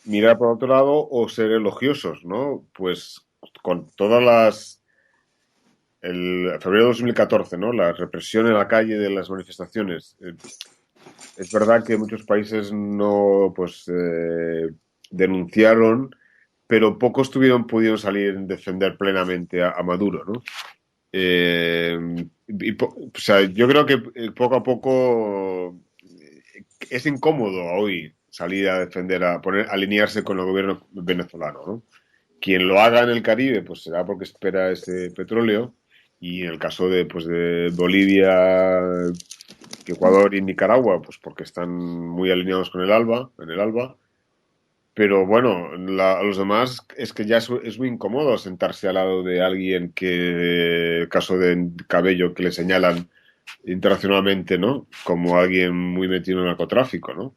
mirar por otro lado o ser elogiosos, ¿no? Pues con todas el febrero de 2014, ¿no? La represión en la calle de las manifestaciones. Es verdad que muchos países no, pues, denunciaron, pero pocos pudieron salir en defender plenamente a Maduro, ¿no? O sea, yo creo que poco a poco es incómodo hoy salir a defender, alinearse con el gobierno venezolano, ¿no? Quien lo haga en el Caribe, pues será porque espera ese petróleo, y en el caso de Bolivia, Ecuador y Nicaragua, pues porque están muy alineados con en el ALBA. Pero bueno, a los demás es que ya es muy incómodo sentarse al lado de alguien que, el caso de Cabello, que le señalan internacionalmente, ¿no? Como alguien muy metido en el narcotráfico, ¿no?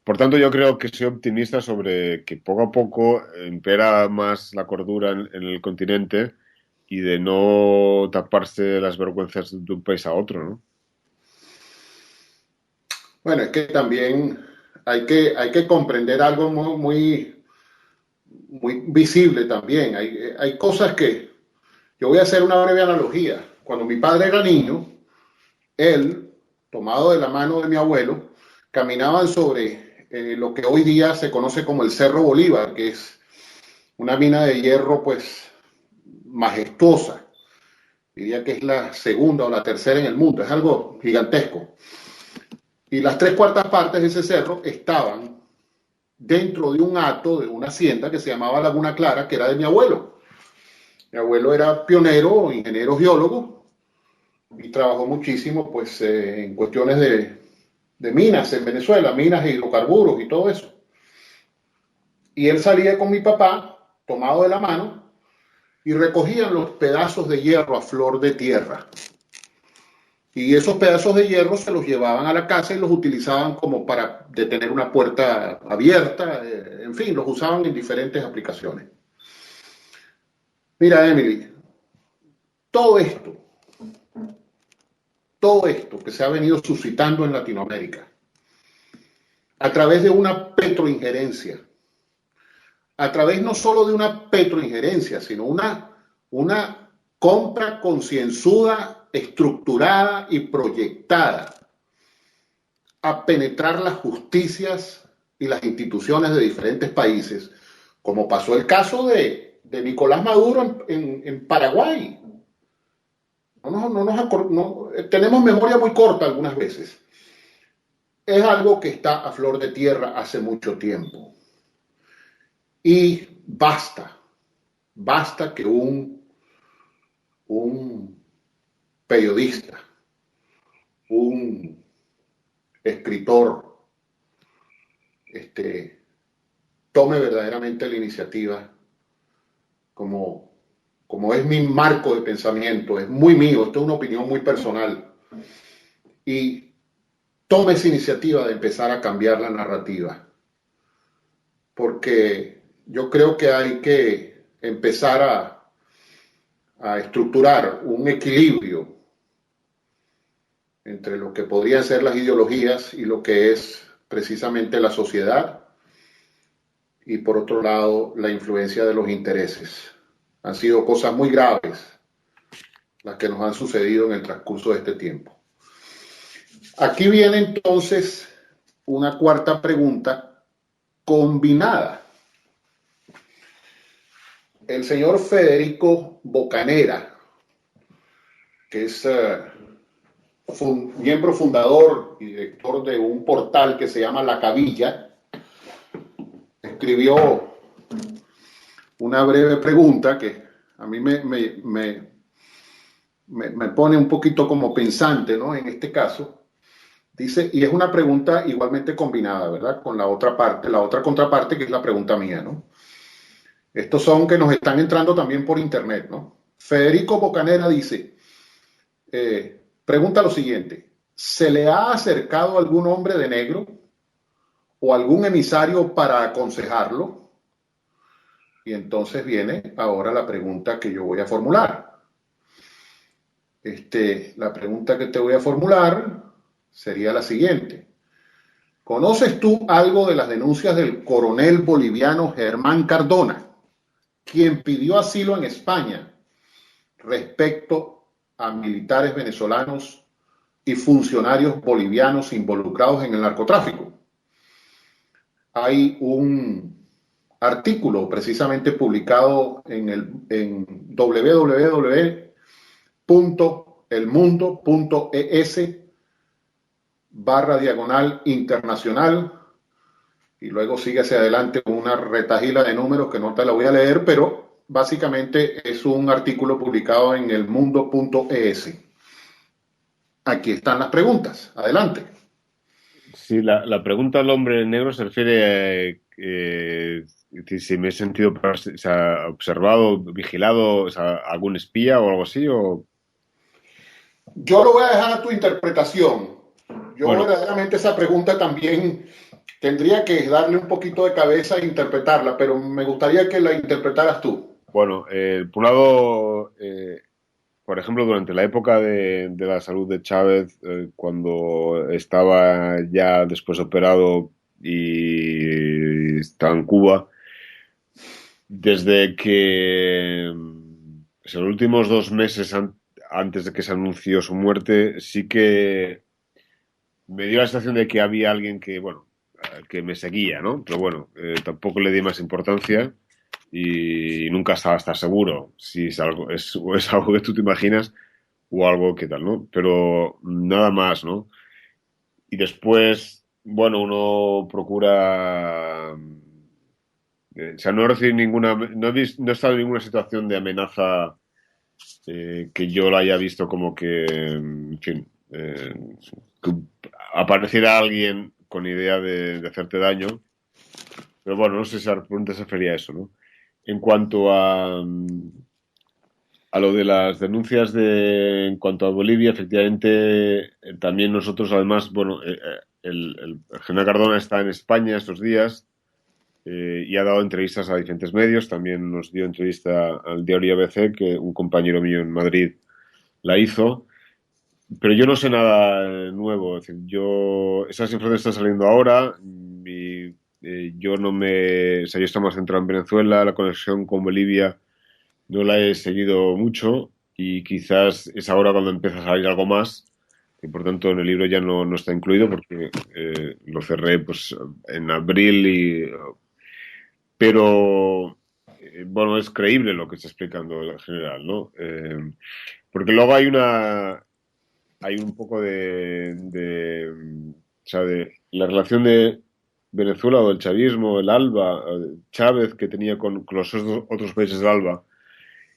Por tanto, yo creo que soy optimista sobre que poco a poco impera más la cordura en el continente y de no taparse las vergüenzas de un país a otro, ¿no? Bueno, es que también hay que comprender algo muy, muy visible también. Hay cosas que, yo voy a hacer una breve analogía. Cuando mi padre era niño, él, tomado de la mano de mi abuelo, caminaban sobre lo que hoy día se conoce como el Cerro Bolívar, que es una mina de hierro pues majestuosa. Diría que es la segunda o la tercera en el mundo, es algo gigantesco. Y las 3/4 partes de ese cerro estaban dentro de un hato de una hacienda que se llamaba Laguna Clara, que era de mi abuelo. Mi abuelo era pionero, ingeniero geólogo, y trabajó muchísimo pues, en cuestiones de minas en Venezuela, minas de hidrocarburos y todo eso. Y él salía con mi papá, tomado de la mano, y recogían los pedazos de hierro a flor de tierra. Y esos pedazos de hierro se los llevaban a la casa y los utilizaban como para detener una puerta abierta, en fin, los usaban en diferentes aplicaciones. Mira, Emily, todo esto que se ha venido suscitando en Latinoamérica, a través de una petroinjerencia, a través no solo de una petroinjerencia, sino una compra concienzuda, estructurada y proyectada a penetrar las justicias y las instituciones de diferentes países, como pasó el caso de Nicolás Maduro en Paraguay. Tenemos memoria muy corta algunas veces. Es algo que está a flor de tierra hace mucho tiempo. Y basta que un periodista, un escritor, tome verdaderamente la iniciativa, como es mi marco de pensamiento, es muy mío, esto es una opinión muy personal, y tome esa iniciativa de empezar a cambiar la narrativa, porque yo creo que hay que empezar a estructurar un equilibrio entre lo que podrían ser las ideologías y lo que es precisamente la sociedad, y por otro lado la influencia de los intereses. Han sido cosas muy graves las que nos han sucedido en el transcurso de este tiempo. Aquí viene entonces una cuarta pregunta combinada. El señor Federico Bocanera, que es miembro fundador y director de un portal que se llama La Cabilla, escribió una breve pregunta que a mí me pone un poquito como pensante, ¿no? En este caso, dice, y es una pregunta igualmente combinada, ¿verdad? Con la otra parte, la otra contraparte, que es la pregunta mía, ¿no? Estos son que nos están entrando también por internet, ¿no? Federico Bocanera dice, pregunta lo siguiente: ¿se le ha acercado algún hombre de negro o algún emisario para aconsejarlo? Y entonces viene ahora la pregunta que yo voy a formular. La pregunta que te voy a formular sería la siguiente: ¿conoces tú algo de las denuncias del coronel boliviano Germán Cardona, quien pidió asilo en España respecto a militares venezolanos y funcionarios bolivianos involucrados en el narcotráfico? Hay un artículo precisamente publicado en www.elmundo.es/internacional, y luego sigue hacia adelante una retajila de números que no te la voy a leer, pero básicamente es un artículo publicado en elmundo.es. Aquí están las preguntas. Adelante. Sí, la pregunta al hombre negro se refiere a si me he sentido observado, vigilado, algún espía o algo así, o... Yo lo voy a dejar a tu interpretación. Yo Bueno, verdaderamente esa pregunta también tendría que darle un poquito de cabeza e interpretarla, pero me gustaría que la interpretaras tú. bueno, por un lado, por ejemplo, durante la época de la salud de Chávez, cuando estaba ya después operado y estaba en Cuba, desde que los últimos 2 meses antes de que se anunció su muerte, sí que me dio la sensación de que había alguien que, bueno, que me seguía, ¿no? Pero bueno, tampoco le di más importancia y nunca estaba hasta seguro si es algo que tú te imaginas, o algo que tal, ¿no? Pero nada más, ¿no? Y después, bueno, uno procura, o sea, no recibir ninguna, no he estado en ninguna situación de amenaza que yo la haya visto como que, en fin, que apareciera alguien con idea de hacerte daño. Pero bueno, no sé si la pregunta se refería a eso, ¿no? En cuanto a lo de las denuncias en cuanto a Bolivia, efectivamente, también nosotros, además, bueno, el general Cardona está en España estos días y ha dado entrevistas a diferentes medios. También nos dio entrevista al diario ABC, que un compañero mío en Madrid la hizo. Pero yo no sé nada nuevo. Es decir, esas informaciones están saliendo ahora. Yo no me. O sea, yo estoy más centrado en Venezuela. La conexión con Bolivia no la he seguido mucho. Y quizás es ahora cuando empieza a salir algo más. Y por tanto, en el libro ya no está incluido porque lo cerré pues en abril. Pero bueno, es creíble lo que está explicando el general, ¿no? Porque luego hay un poco o sea, de la relación de Venezuela o del chavismo, el ALBA, Chávez que tenía con los otros países del ALBA.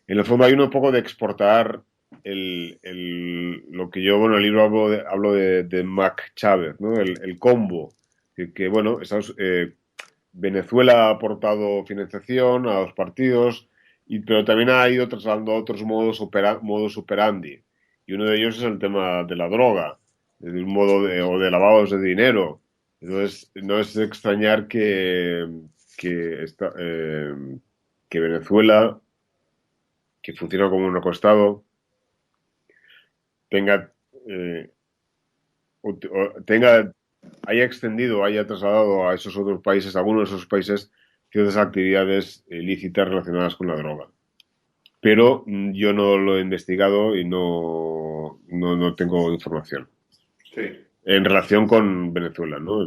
En el fondo hay un poco de exportar lo que yo, bueno, en el libro hablo de Mac Chávez, ¿no? El combo. Bueno, Venezuela ha aportado financiación a los partidos, pero también ha ido trasladando otros modos operandi. Y uno de ellos es el tema de la droga, de un o de lavados de dinero. Entonces, no es de extrañar que Venezuela, que funciona como un narcoestado, tenga, eh, tenga, haya extendido, haya trasladado a esos otros países, a algunos de esos países, ciertas actividades ilícitas relacionadas con la droga. Pero yo no lo he investigado y no tengo información. Sí. En relación con Venezuela, ¿no?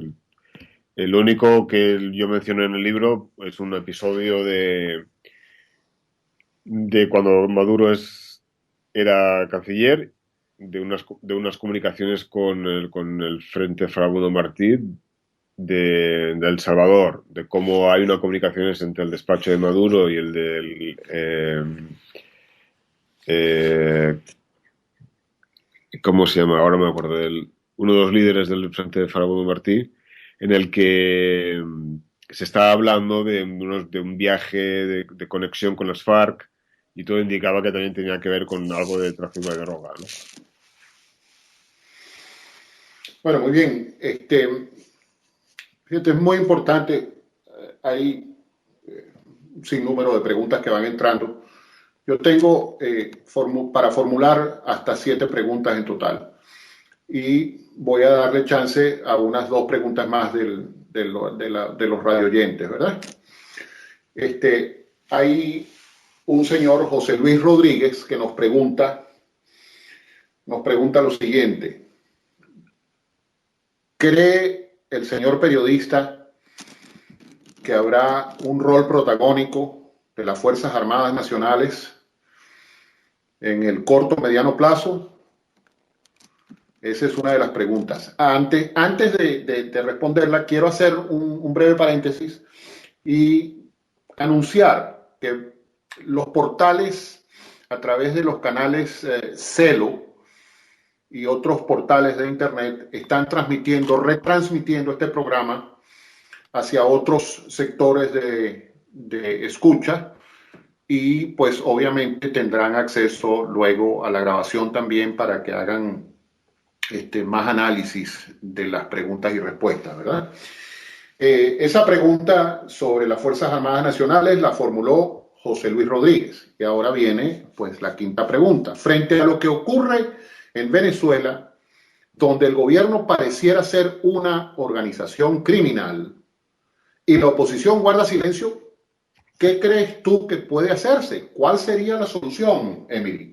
El único que yo mencioné en el libro es un episodio de cuando Maduro era canciller, de unas comunicaciones con el Frente Farabundo Martí de El Salvador, de cómo hay una comunicaciones entre el despacho de Maduro y el del eh, ¿cómo se llama? Ahora me acuerdo uno de los líderes del Frente de Farabundo Martí, en el que se está hablando de un viaje de conexión con las FARC y todo indicaba que también tenía que ver con algo de tráfico de droga, ¿no? Bueno, muy bien. Fíjate, es muy importante. Hay un sinnúmero de preguntas que van entrando. Yo tengo para formular hasta 7 preguntas en total. Y voy a darle chance a unas 2 preguntas más de los radioyentes, ¿verdad? Hay un señor, José Luis Rodríguez, que nos pregunta lo siguiente. ¿Cree el señor periodista que habrá un rol protagónico de las Fuerzas Armadas Nacionales en el corto o mediano plazo? Esa es una de las preguntas. Antes de responderla, quiero hacer un breve paréntesis y anunciar que los portales a través de los canales Celo y otros portales de internet están retransmitiendo este programa hacia otros sectores de escucha y pues obviamente tendrán acceso luego a la grabación también para que hagan más análisis de las preguntas y respuestas, ¿verdad? Esa pregunta sobre las Fuerzas Armadas Nacionales la formuló José Luis Rodríguez. Y ahora viene pues la quinta pregunta. Frente a lo que ocurre en Venezuela, donde el gobierno pareciera ser una organización criminal y la oposición guarda silencio, ¿qué crees tú que puede hacerse? ¿Cuál sería la solución, Emily?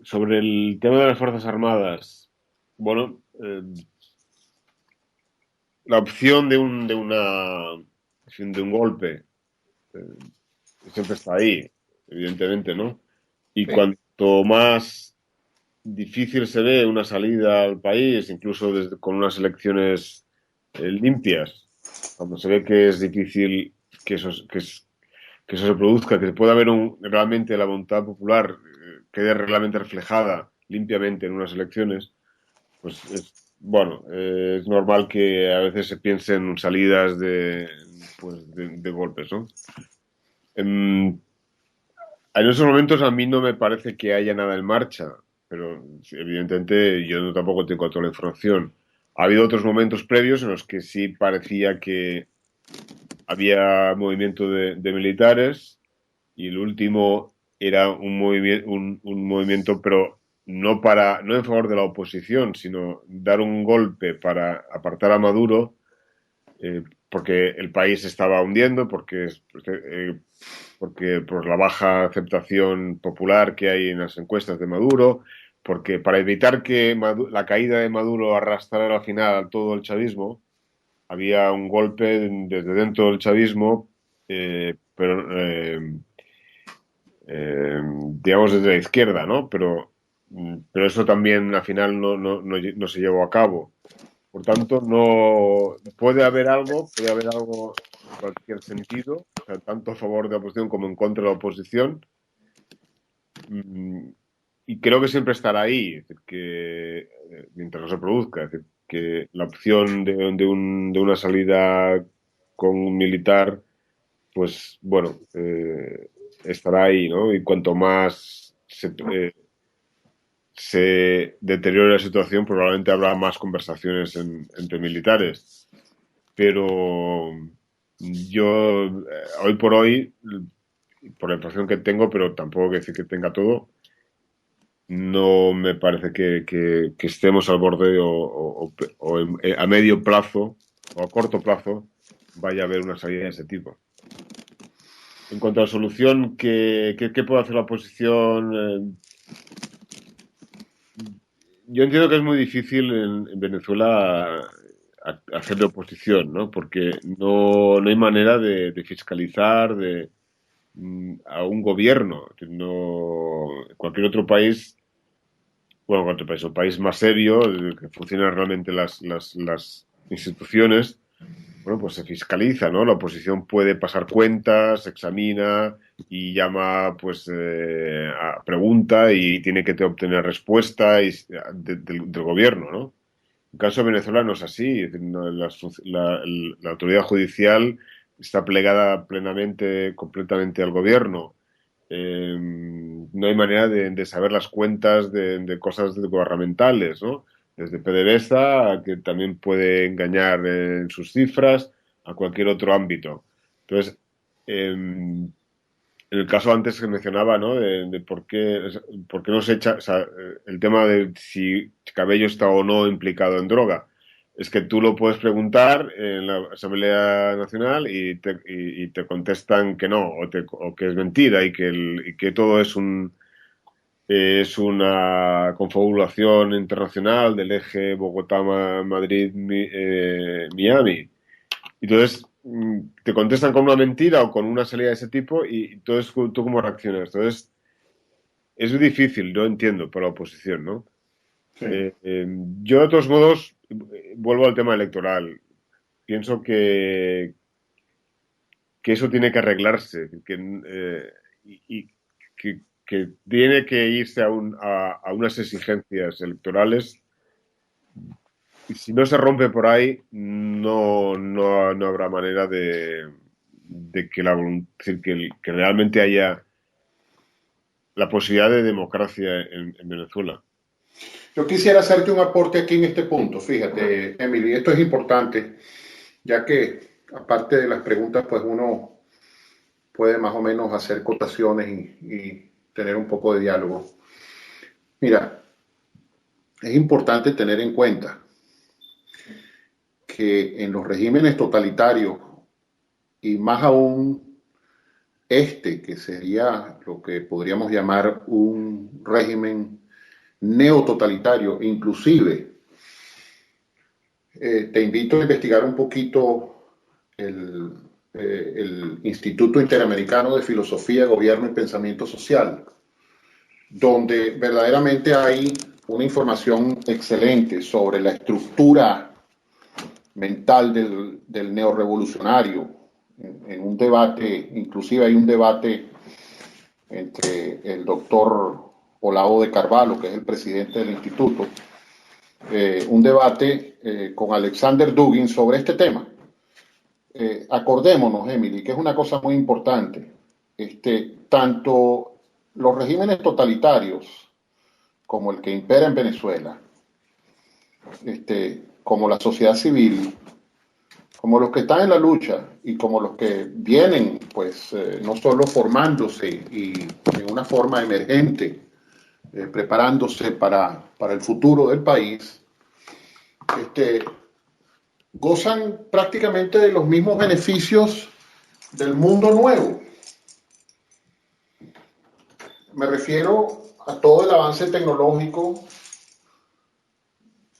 Sobre el tema de las Fuerzas Armadas, bueno, la opción de un golpe siempre está ahí, evidentemente, ¿no? Y Sí. cuanto más difícil se ve una salida al país, incluso con unas elecciones limpias, cuando se ve que es difícil que que eso se produzca, que pueda haber realmente la voluntad popular quede realmente reflejada limpiamente en unas elecciones, pues bueno, es normal que a veces se piense en salidas de golpes, ¿no? En, en esos momentos a mí no me parece que haya nada en marcha, pero sí, evidentemente yo tampoco tengo toda la información. Ha habido otros momentos previos en los que sí parecía que había movimiento de militares y el último era un movimiento, pero no en favor de la oposición, sino dar un golpe para apartar a Maduro, porque el país se estaba hundiendo, porque por la baja aceptación popular que hay en las encuestas de Maduro, porque para evitar que la caída de Maduro arrastrara al final a todo el chavismo, había un golpe desde dentro del chavismo, pero digamos desde la izquierda, ¿no? Pero eso también al final no se llevó a cabo. Por tanto, no puede haber algo en cualquier sentido, o sea, tanto a favor de la oposición como en contra de la oposición. Mm, Y creo que siempre estará ahí, es decir, que mientras no se produzca, es decir, que la opción de una salida con un militar, pues bueno, estará ahí, ¿no? Y cuanto más se deteriore la situación, probablemente habrá más conversaciones entre militares. Pero yo, hoy por hoy, por la información que tengo, pero tampoco que decir que tenga todo, no me parece que estemos al borde a medio plazo o a corto plazo vaya a haber una salida de ese tipo. En cuanto a la solución, ¿qué puede hacer la oposición? Yo entiendo que es muy difícil en Venezuela hacer de oposición, ¿no? Porque no hay manera de fiscalizar a un gobierno. No, cualquier otro país, bueno, cualquier país, un país más serio, que funcionan realmente las instituciones, bueno, pues se fiscaliza, ¿no? La oposición puede pasar cuentas, examina y llama, pues, pregunta y tiene que obtener respuesta del gobierno, ¿no? En caso de Venezuela no es así. Es decir, la autoridad judicial está plegada plenamente, completamente al gobierno. No hay manera de saber las cuentas de cosas gubernamentales, ¿no? Desde PDVSA, que también puede engañar en sus cifras, a cualquier otro ámbito. Entonces, en el caso antes que mencionaba, ¿no? De por qué no se echa, o sea, el tema de si Cabello está o no implicado en droga. Es que tú lo puedes preguntar en la Asamblea Nacional y te contestan que no, o que es mentira y que todo es una confabulación internacional del eje Bogotá-Madrid-Miami. Entonces, te contestan con una mentira o con una salida de ese tipo y entonces tú cómo reaccionas. Entonces, es difícil, yo entiendo, para la oposición, ¿no? Sí. Yo, de todos modos, vuelvo al tema electoral. Pienso que eso tiene que arreglarse, y que tiene que irse a unas exigencias electorales y si no se rompe por ahí, no habrá manera de que que realmente haya la posibilidad de democracia en Venezuela. Yo quisiera hacerte un aporte aquí en este punto. Fíjate, Emily, esto es importante, ya que aparte de las preguntas, pues uno puede más o menos hacer cotaciones y tener un poco de diálogo. Mira, es importante tener en cuenta que en los regímenes totalitarios y más aún que sería lo que podríamos llamar un régimen neototalitario, inclusive, te invito a investigar un poquito el, el Instituto Interamericano de Filosofía, Gobierno y Pensamiento Social, donde verdaderamente hay una información excelente sobre la estructura mental del neorrevolucionario, en un debate, inclusive hay un debate entre el doctor Olavo de Carvalho, que es el presidente del instituto, un debate con Alexander Dugin sobre este tema. Acordémonos, Emily, que es una cosa muy importante. Tanto los regímenes totalitarios como el que impera en Venezuela, como la sociedad civil, como los que están en la lucha y como los que vienen, pues, no solo formándose y en una forma emergente, preparándose para el futuro del país, gozan prácticamente de los mismos beneficios del mundo nuevo. Me refiero a todo el avance tecnológico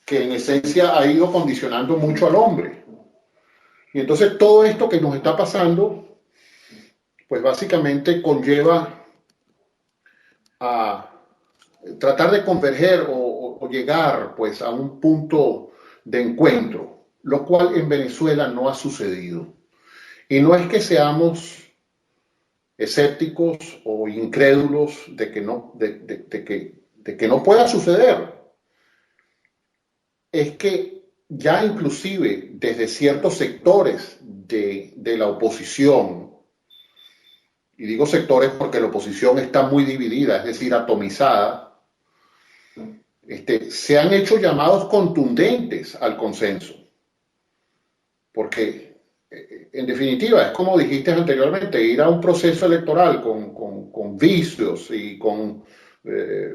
que en esencia ha ido condicionando mucho al hombre. Y entonces todo esto que nos está pasando, pues básicamente conlleva a tratar de converger o llegar pues a un punto de encuentro, lo cual en Venezuela no ha sucedido. Y no es que seamos escépticos o incrédulos de que no pueda suceder. Es que ya inclusive desde ciertos sectores de la oposición, y digo sectores porque la oposición está muy dividida, es decir, atomizada, se han hecho llamados contundentes al consenso. Porque, en definitiva, es como dijiste anteriormente, ir a un proceso electoral con vicios y con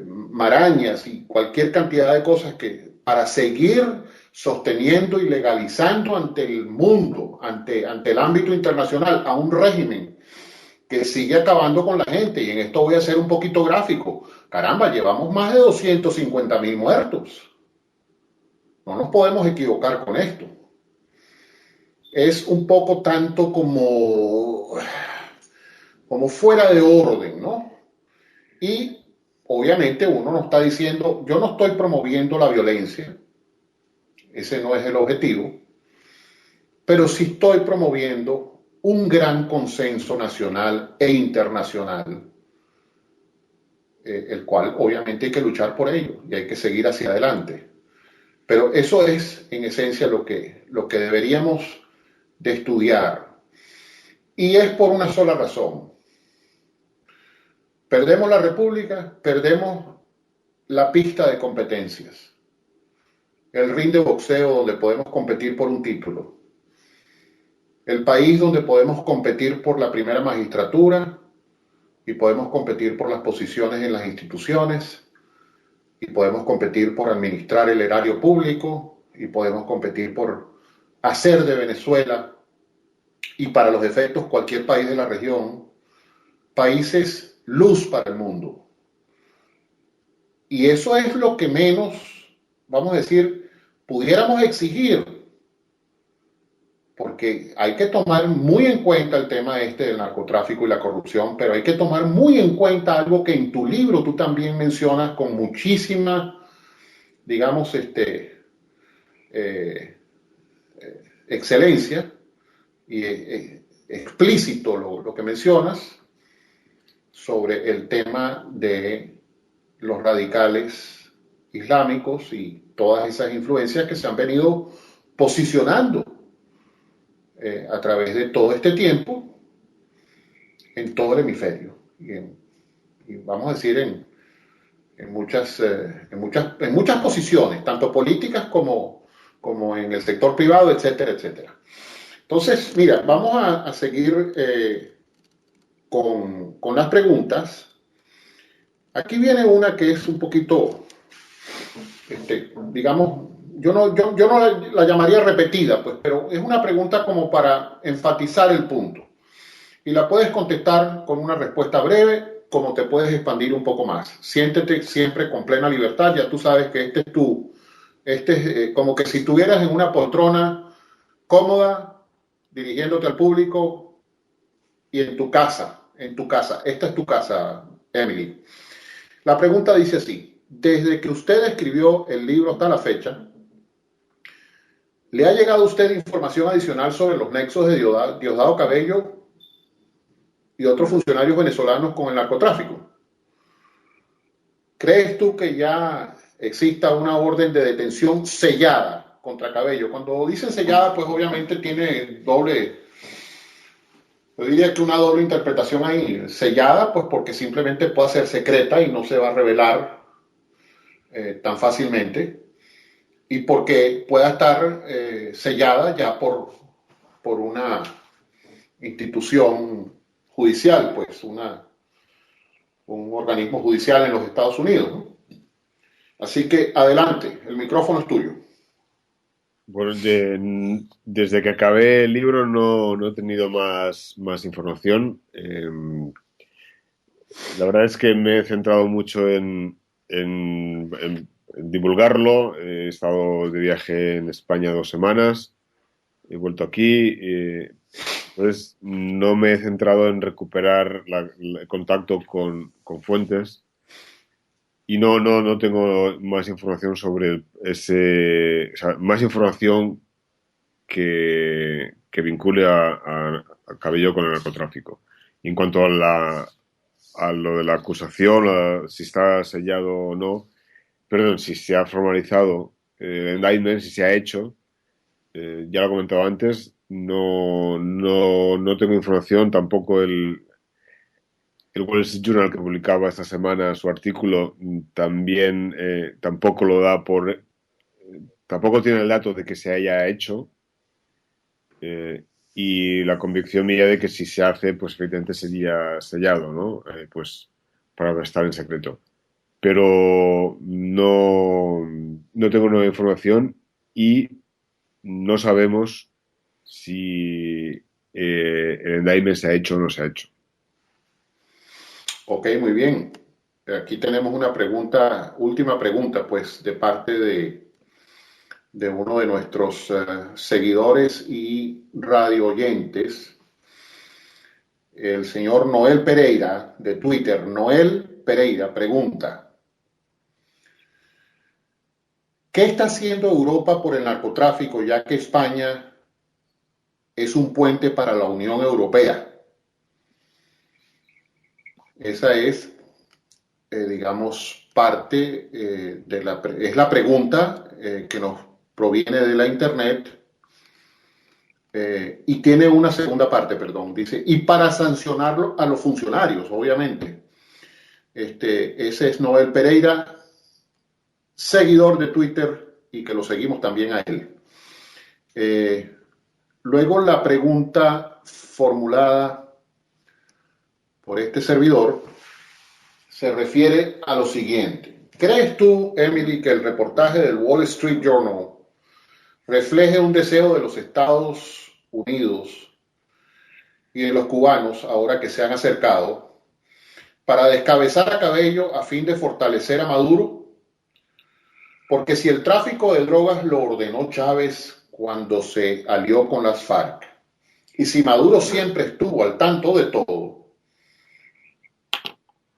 marañas y cualquier cantidad de cosas que para seguir sosteniendo y legalizando ante el mundo, ante el ámbito internacional, a un régimen que sigue acabando con la gente. Y en esto voy a ser un poquito gráfico. Caramba, llevamos más de 250.000 muertos. No nos podemos equivocar con esto. Es un poco tanto como fuera de orden, ¿no? Y obviamente uno no está diciendo, yo no estoy promoviendo la violencia, ese no es el objetivo, pero sí estoy promoviendo un gran consenso nacional e internacional, el cual obviamente hay que luchar por ello y hay que seguir hacia adelante. Pero eso es en esencia lo que deberíamos de estudiar. Y es por una sola razón. Perdemos la República, perdemos la pista de competencias, el ring de boxeo donde podemos competir por un título, el país donde podemos competir por la primera magistratura y podemos competir por las posiciones en las instituciones y podemos competir por administrar el erario público y podemos competir por hacer de Venezuela y para los efectos cualquier país de la región países luz para el mundo. Y eso es lo que menos, vamos a decir, pudiéramos exigir, porque hay que tomar muy en cuenta el tema del narcotráfico y la corrupción, pero hay que tomar muy en cuenta algo que en tu libro tú también mencionas con muchísima, digamos, excelencia y explícito lo que mencionas sobre el tema de los radicales islámicos y todas esas influencias que se han venido posicionando a través de todo este tiempo en todo el hemisferio y vamos a decir en muchas posiciones, tanto políticas como en el sector privado, etcétera, etcétera. Entonces, mira, vamos a seguir con las preguntas. Aquí viene una que es un poquito, digamos, yo no la llamaría repetida, pues, pero es una pregunta como para enfatizar el punto. Y la puedes contestar con una respuesta breve, como te puedes expandir un poco más. Siéntete siempre con plena libertad, ya tú sabes que como que si estuvieras en una poltrona cómoda, dirigiéndote al público, y en tu casa, esta es tu casa, Emily. La pregunta dice así: desde que usted escribió el libro hasta la fecha, ¿le ha llegado a usted información adicional sobre los nexos de Diosdado Cabello y otros funcionarios venezolanos con el narcotráfico? ¿Crees tú que ya exista una orden de detención sellada contra Cabello? Cuando dicen sellada, pues obviamente tiene doble, yo diría que una doble interpretación ahí. Sellada, pues porque simplemente puede ser secreta y no se va a revelar tan fácilmente, y porque pueda estar sellada ya por una institución judicial, pues un organismo judicial en los Estados Unidos, ¿no? Así que adelante, el micrófono es tuyo. Bueno, desde que acabé el libro no he tenido más información. La verdad es que me he centrado mucho en divulgarlo. He estado de viaje en España 2 semanas, he vuelto aquí, entonces no me he centrado en recuperar el contacto con fuentes. Y no tengo más información sobre ese, o sea, más información que vincule a Cabello con el narcotráfico. Y en cuanto a lo de la acusación, si está sellado o no, perdón, si se ha formalizado el indictment, si se ha hecho, ya lo he comentado antes, no tengo información, tampoco el Wall Street Journal, que publicaba esta semana su artículo, también tampoco lo da tampoco tiene el dato de que se haya hecho, y la convicción mía de que si se hace, pues efectivamente sería sellado, ¿no? Pues para estar en secreto. Pero no tengo nueva información y no sabemos si el indictment se ha hecho o no se ha hecho. Ok, muy bien. Aquí tenemos una pregunta, última pregunta, pues, de parte de uno de nuestros seguidores y radio oyentes, el señor Noel Pereira, de Twitter. Noel Pereira pregunta: ¿qué está haciendo Europa por el narcotráfico, ya que España es un puente para la Unión Europea? Esa es, digamos, parte es la pregunta que nos proviene de la internet, y tiene una segunda parte, perdón, dice: y para sancionarlo a los funcionarios, obviamente. Ese es Noel Pereira, seguidor de Twitter, y que lo seguimos también a él. Luego la pregunta formulada por este servidor se refiere a lo siguiente: ¿crees tú, Emily, que el reportaje del Wall Street Journal refleje un deseo de los Estados Unidos y de los cubanos, ahora que se han acercado, para descabezar a Cabello a fin de fortalecer a Maduro? Porque si el tráfico de drogas lo ordenó Chávez cuando se alió con las FARC, y si Maduro siempre estuvo al tanto de todo,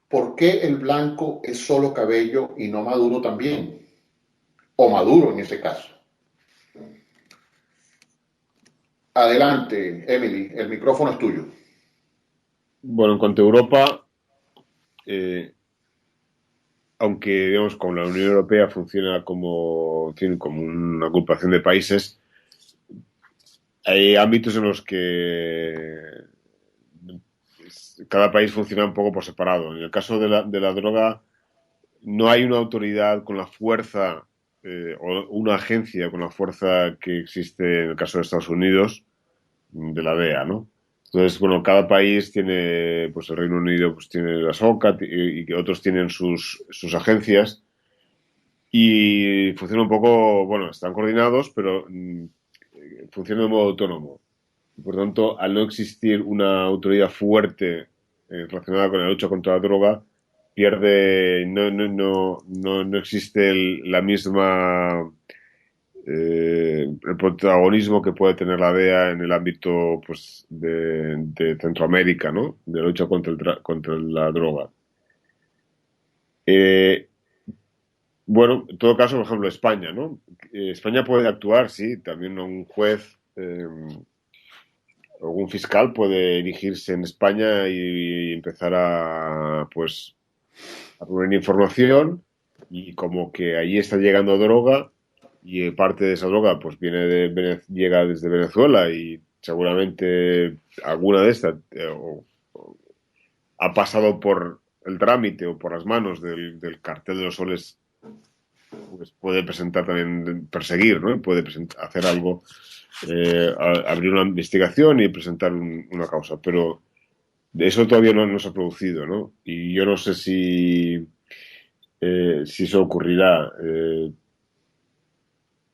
¿por qué el blanco es solo Cabello y no Maduro también? O Maduro en ese caso. Adelante, Emily, el micrófono es tuyo. Bueno, en cuanto a Europa, aunque digamos con la Unión Europea funciona como una agrupación de países, hay ámbitos en los que cada país funciona un poco por separado. En el caso de la droga, no hay una autoridad con la fuerza o una agencia con la fuerza que existe en el caso de Estados Unidos, de la DEA, ¿no? Entonces, bueno, cada país tiene, pues el Reino Unido pues tiene la SOCA y que otros tienen sus agencias, y funciona un poco, bueno, están coordinados, pero funcionan de modo autónomo. Por tanto, al no existir una autoridad fuerte relacionada con la lucha contra la droga, no existe la misma el protagonismo que puede tener la DEA en el ámbito pues, de Centroamérica, ¿no? De lucha contra la droga. Bueno, en todo caso, por ejemplo, España, ¿no? España puede actuar, sí, también un juez, algún fiscal puede erigirse en España y empezar pues, a poner información y como que allí está llegando droga y parte de esa droga pues llega desde Venezuela y seguramente alguna de estas ha pasado por el trámite o por las manos del cartel de los soles, pues puede presentar también, perseguir, ¿no? Puede hacer algo, abrir una investigación y presentar una causa, pero eso todavía no se ha producido, ¿no? Y yo no sé si eso ocurrirá.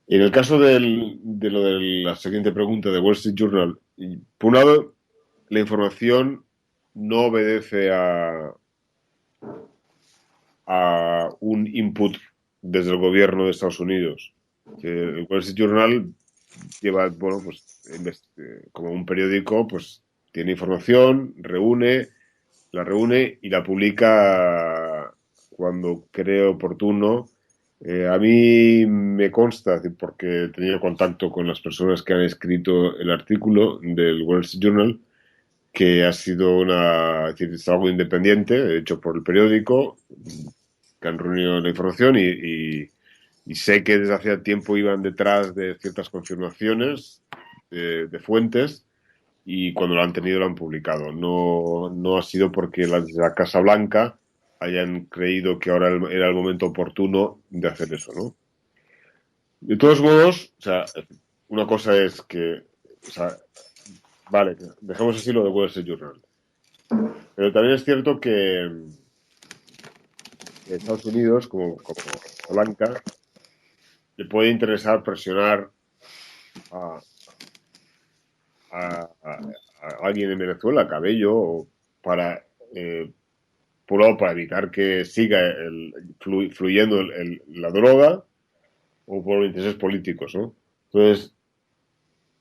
En el caso de lo de la siguiente pregunta de Wall Street Journal, por un lado, la información no obedece a un input desde el gobierno de Estados Unidos. El Wall Street Journal lleva, bueno, pues como un periódico, pues tiene información, la reúne y la publica cuando cree oportuno. A mí me consta, porque he tenido contacto con las personas que han escrito el artículo del Wall Street Journal, que ha sido es algo independiente, hecho por el periódico, que han reunido la información y sé que desde hacía tiempo iban detrás de ciertas confirmaciones de fuentes y cuando lo han tenido lo han publicado. No ha sido porque la Casa Blanca hayan creído que ahora era el momento oportuno de hacer eso, ¿no? De todos modos, o sea, una cosa es que, o sea, vale, dejamos así lo de Wall Street Journal. Pero también es cierto que Estados Unidos, como Blanca, le puede interesar presionar a alguien en Venezuela, a Cabello, para por un lado, para evitar que siga fluyendo la droga o por intereses políticos, ¿no? Entonces,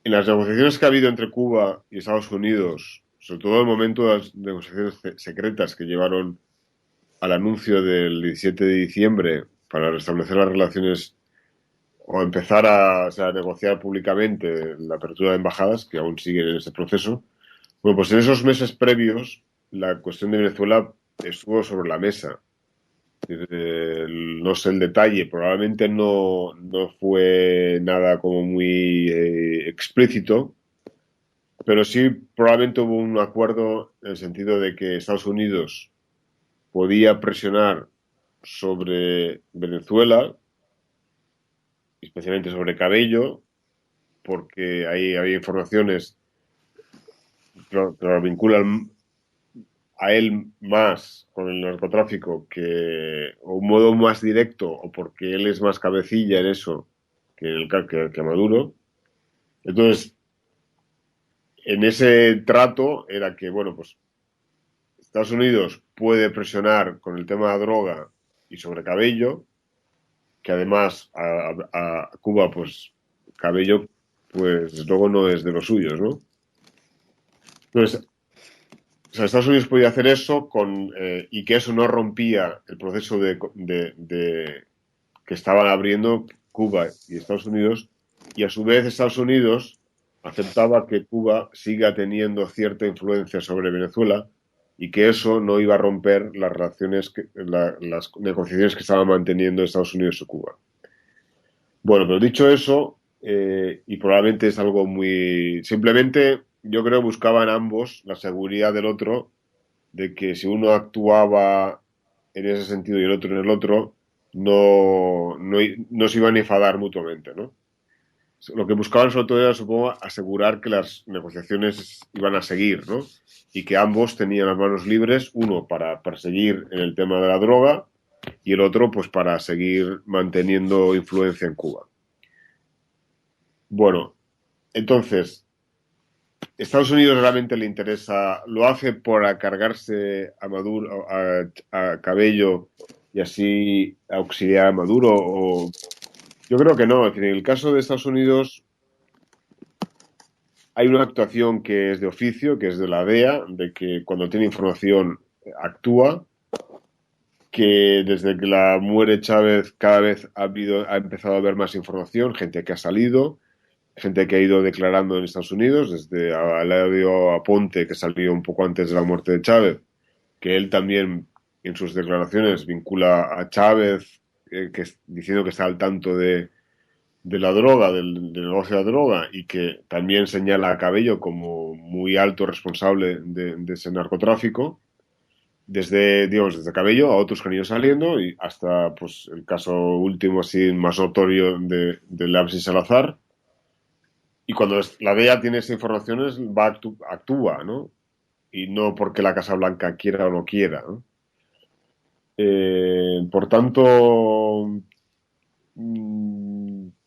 en las negociaciones que ha habido entre Cuba y Estados Unidos, sobre todo en el momento de las negociaciones secretas que llevaron al anuncio del 17 de diciembre para restablecer las relaciones o empezar a negociar públicamente la apertura de embajadas, que aún siguen en ese proceso, bueno, pues en esos meses previos la cuestión de Venezuela estuvo sobre la mesa. No sé el detalle, probablemente no fue nada como muy explícito, pero sí probablemente hubo un acuerdo en el sentido de que Estados Unidos podía presionar sobre Venezuela, especialmente sobre Cabello, porque ahí había informaciones que lo vinculan a él más con el narcotráfico o un modo más directo o porque él es más cabecilla en eso que Maduro. Entonces, en ese trato era que, bueno, pues Estados Unidos puede presionar con el tema de la droga y sobre Cabello, que además a Cuba, pues Cabello, pues luego no es de los suyos, ¿no? Entonces, o sea, Estados Unidos podía hacer eso y que eso no rompía el proceso que estaban abriendo Cuba y Estados Unidos, y a su vez Estados Unidos aceptaba que Cuba siga teniendo cierta influencia sobre Venezuela y que eso no iba a romper las relaciones, las negociaciones que estaban manteniendo Estados Unidos y Cuba. Bueno, pero dicho eso, y probablemente es algo muy... Simplemente yo creo que buscaban ambos la seguridad del otro, de que si uno actuaba en ese sentido y el otro en el otro, no se iban a enfadar mutuamente, ¿no? Lo que buscaban sobre todo era, supongo, asegurar que las negociaciones iban a seguir, ¿no? Y que ambos tenían las manos libres, uno para perseguir en el tema de la droga y el otro pues para seguir manteniendo influencia en Cuba. Bueno, entonces, Estados Unidos realmente le interesa, lo hace para cargarse a Maduro, a Cabello y así auxiliar a Maduro, Yo creo que no. Es decir, en el caso de Estados Unidos hay una actuación que es de oficio, que es de la DEA, de que cuando tiene información actúa, que desde que la muere Chávez cada vez ha empezado a haber más información, gente que ha salido, gente que ha ido declarando en Estados Unidos, desde Eladio Aponte, que salió un poco antes de la muerte de Chávez, que él también en sus declaraciones vincula a Chávez, diciendo que está al tanto de la droga, del negocio de la droga, y que también señala a Cabello como muy alto responsable de ese narcotráfico, desde Cabello a otros que han ido saliendo y hasta pues el caso último así más notorio de Lapsi Salazar. Y cuando la DEA tiene esas informaciones, actúa, ¿no? Y no porque la Casa Blanca quiera o no quiera, ¿no? Por tanto,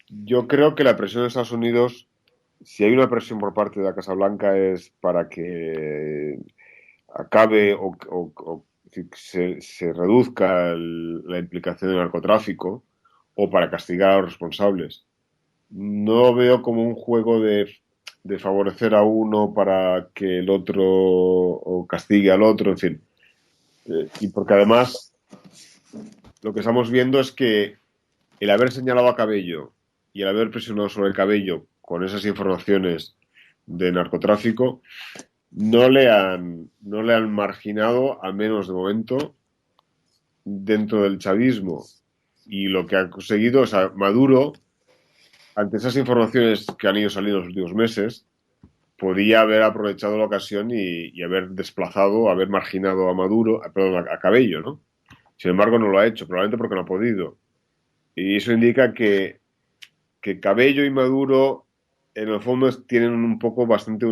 yo creo que la presión de Estados Unidos, si hay una presión por parte de la Casa Blanca, es para que acabe o se reduzca la implicación del narcotráfico o para castigar a los responsables. No veo como un juego de favorecer a uno para que el otro o castigue al otro, en fin. Y porque además lo que estamos viendo es que el haber señalado a Cabello y el haber presionado sobre el Cabello con esas informaciones de narcotráfico no le han marginado, al menos de momento, dentro del chavismo. Y lo que ha conseguido, o sea, Maduro, ante esas informaciones que han ido saliendo en los últimos meses, podía haber aprovechado la ocasión y haber desplazado, haber marginado a Maduro, perdón, a Cabello, ¿no? Sin embargo, no lo ha hecho, probablemente porque no ha podido. Y eso indica que Cabello y Maduro, en el fondo, tienen un poco bastante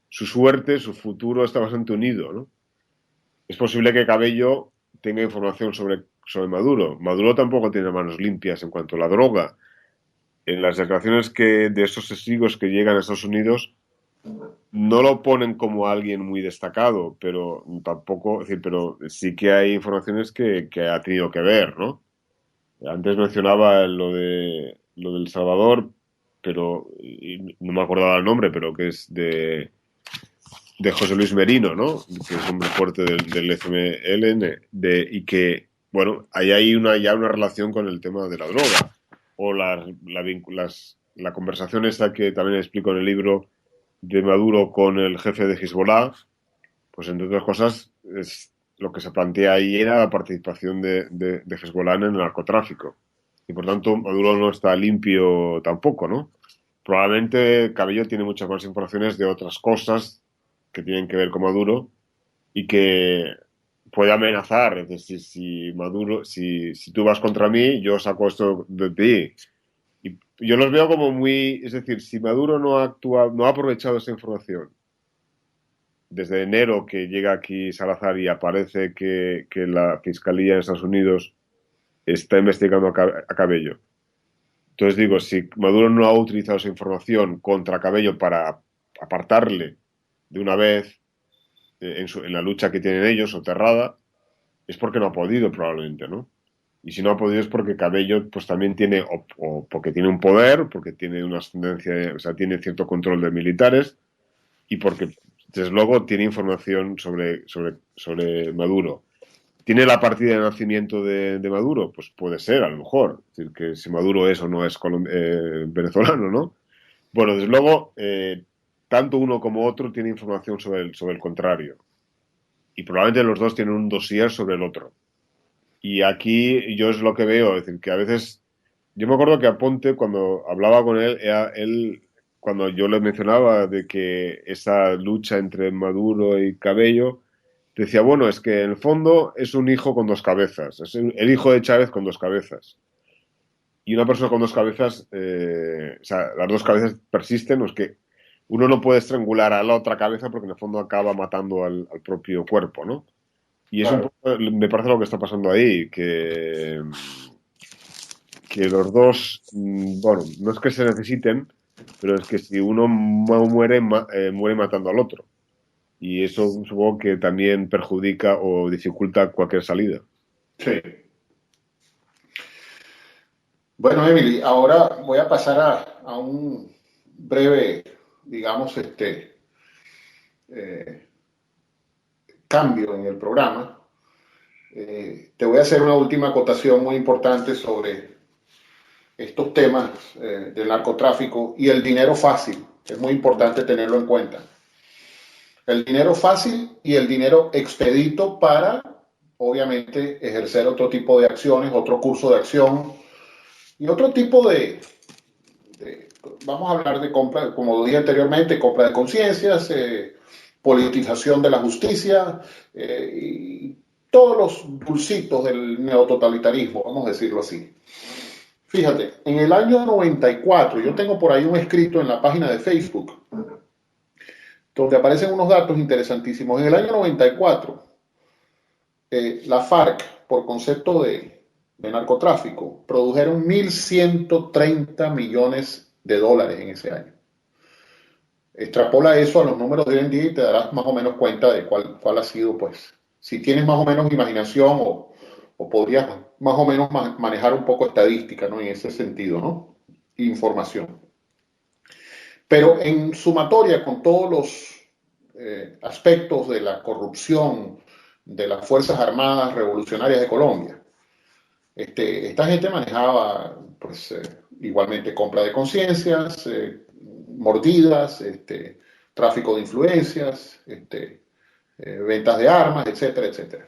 su suerte, su futuro está bastante unido, ¿no? Es posible que Cabello tenga información sobre Maduro. Maduro tampoco tiene manos limpias en cuanto a la droga. En las declaraciones de esos testigos que llegan a Estados Unidos, no lo ponen como alguien muy destacado, pero tampoco, es decir, pero sí que hay informaciones que ha tenido que ver, ¿no? Antes mencionaba lo del Salvador, pero no me acordaba el nombre, pero que es de José Luis Merino, ¿no? Que es hombre fuerte del FMLN, y que, bueno, ahí hay ya una relación con el tema de la droga. O la conversación esta que también explico en el libro de Maduro con el jefe de Hezbollah, pues entre otras cosas, lo que se plantea ahí era la participación de Hezbollah en el narcotráfico. Y por tanto, Maduro no está limpio tampoco, ¿no? Probablemente Cabello tiene muchas más informaciones de otras cosas que tienen que ver con Maduro y que puede amenazar. Es decir, si Maduro, si tú vas contra mí, yo saco esto de ti. Y yo los veo como es decir, si Maduro no ha aprovechado esa información desde enero que llega aquí Salazar y aparece que la Fiscalía de Estados Unidos está investigando a Cabello. Entonces digo, si Maduro no ha utilizado esa información contra Cabello para apartarle de una vez en la lucha que tienen ellos, soterrada, es porque no ha podido probablemente, ¿no? Y si no ha podido es porque Cabello pues también tiene, o porque tiene un poder, porque tiene una ascendencia, o sea, tiene cierto control de militares y porque desde luego tiene información sobre Maduro. ¿Tiene la partida de nacimiento de Maduro? Pues puede ser, a lo mejor. Es decir, que si Maduro es o no es venezolano, ¿no? Bueno, desde luego, tanto uno como otro tiene información sobre el contrario. Y probablemente los dos tienen un dossier sobre el otro. Y aquí yo es lo que veo, es decir, que a veces... Yo me acuerdo que Aponte, cuando hablaba con él, cuando yo le mencionaba de que esa lucha entre Maduro y Cabello, decía, bueno, es que en el fondo es un hijo con dos cabezas, es el hijo de Chávez con dos cabezas. Y una persona con dos cabezas, o sea, las dos cabezas persisten, es que uno no puede estrangular a la otra cabeza porque en el fondo acaba matando al propio cuerpo, ¿no? Y es un poco, me parece lo que está pasando ahí, que los dos, bueno, no es que se necesiten, pero es que si uno muere, muere matando al otro. Y eso supongo que también perjudica o dificulta cualquier salida. Sí. Bueno, Emily, ahora voy a pasar a un breve, digamos, eh, cambio en el programa. Te voy a hacer una última acotación muy importante sobre estos temas del narcotráfico y el dinero fácil. Es muy importante tenerlo en cuenta. El dinero fácil y el dinero expedito para, obviamente, ejercer otro tipo de acciones, otro curso de acción y otro tipo vamos a hablar de compra, como dije anteriormente, compra de conciencias, politización de la justicia y todos los dulcitos del neototalitarismo, vamos a decirlo así. Fíjate, en el año 94, yo tengo por ahí un escrito en la página de Facebook, donde aparecen unos datos interesantísimos. En el año 94, la FARC, por concepto de narcotráfico, produjeron 1.130 millones de dólares en ese año. Extrapola eso a los números de hoy en día y te darás más o menos cuenta de cuál ha sido, pues, si tienes más o menos imaginación o podrías más o menos manejar un poco estadística, ¿no? En ese sentido, ¿no? Información. Pero en sumatoria con todos los aspectos de la corrupción de las Fuerzas Armadas Revolucionarias de Colombia, esta gente manejaba, pues, igualmente compra de conciencias, mordidas, tráfico de influencias, ventas de armas, etcétera, etcétera.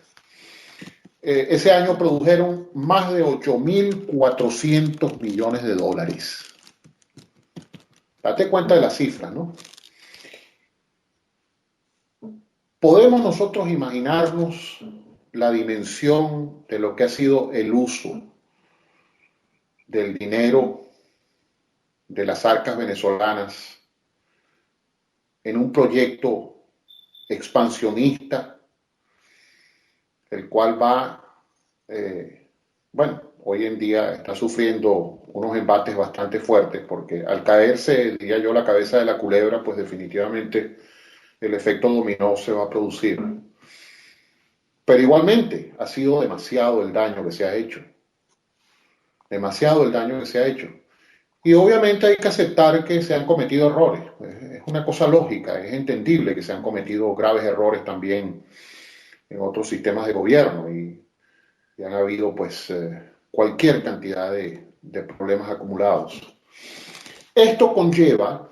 Ese año produjeron más de 8.400 millones de dólares. Date cuenta de las cifras, ¿no? ¿Podemos nosotros imaginarnos la dimensión de lo que ha sido el uso del dinero de las arcas venezolanas en un proyecto expansionista, el cual bueno, hoy en día está sufriendo unos embates bastante fuertes, porque al caerse, diría yo, la cabeza de la culebra, pues definitivamente el efecto dominó se va a producir. Pero igualmente ha sido demasiado el daño que se ha hecho. Demasiado el daño que se ha hecho. Y obviamente hay que aceptar que se han cometido errores. Es una cosa lógica, es entendible que se han cometido graves errores también en otros sistemas de gobierno y han habido pues cualquier cantidad de problemas acumulados. Esto conlleva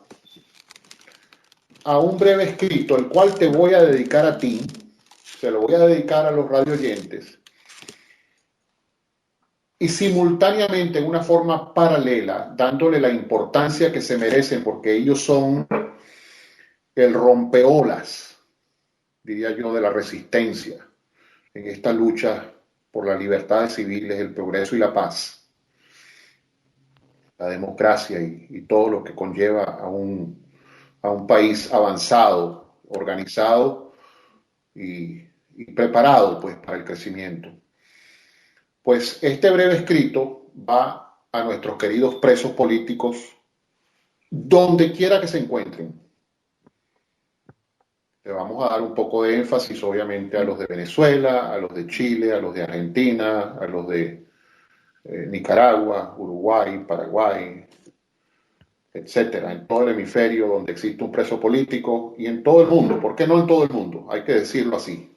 a un breve escrito, el cual te voy a dedicar a ti, se lo voy a dedicar a los radioyentes, y simultáneamente en una forma paralela, dándole la importancia que se merecen, porque ellos son el rompeolas, diría yo, de la resistencia en esta lucha por las libertades civiles, el progreso y la paz, la democracia y todo lo que conlleva a un país avanzado, organizado y preparado pues para el crecimiento. Pues este breve escrito va a nuestros queridos presos políticos, donde quiera que se encuentren. Le vamos a dar un poco de énfasis, obviamente, a los de Venezuela, a los de Chile, a los de Argentina, a los de Nicaragua, Uruguay, Paraguay, etcétera, en todo el hemisferio donde existe un preso político y en todo el mundo. ¿Por qué no en todo el mundo? Hay que decirlo así.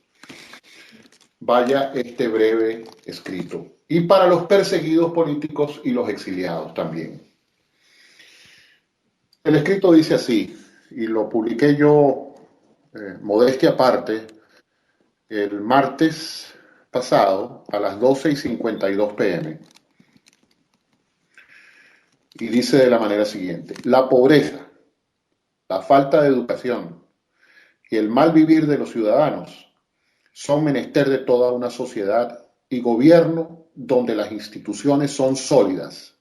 Vaya este breve escrito. Y para los perseguidos políticos y los exiliados también. El escrito dice así, y lo publiqué yo, modestia aparte, el martes pasado a las 12:52 p.m. Y dice de la manera siguiente: la pobreza, la falta de educación y el mal vivir de los ciudadanos son menester de toda una sociedad y gobierno donde las instituciones son sólidas,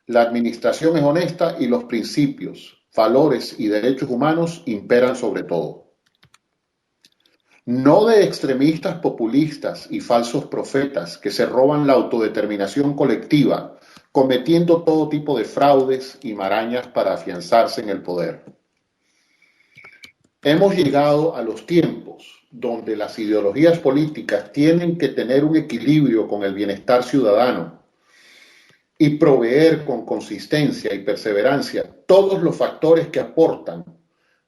la administración es honesta y los principios, valores y derechos humanos imperan sobre todo. No de extremistas populistas y falsos profetas que se roban la autodeterminación colectiva, cometiendo todo tipo de fraudes y marañas para afianzarse en el poder. Hemos llegado a los tiempos donde las ideologías políticas tienen que tener un equilibrio con el bienestar ciudadano, y proveer con consistencia y perseverancia todos los factores que aportan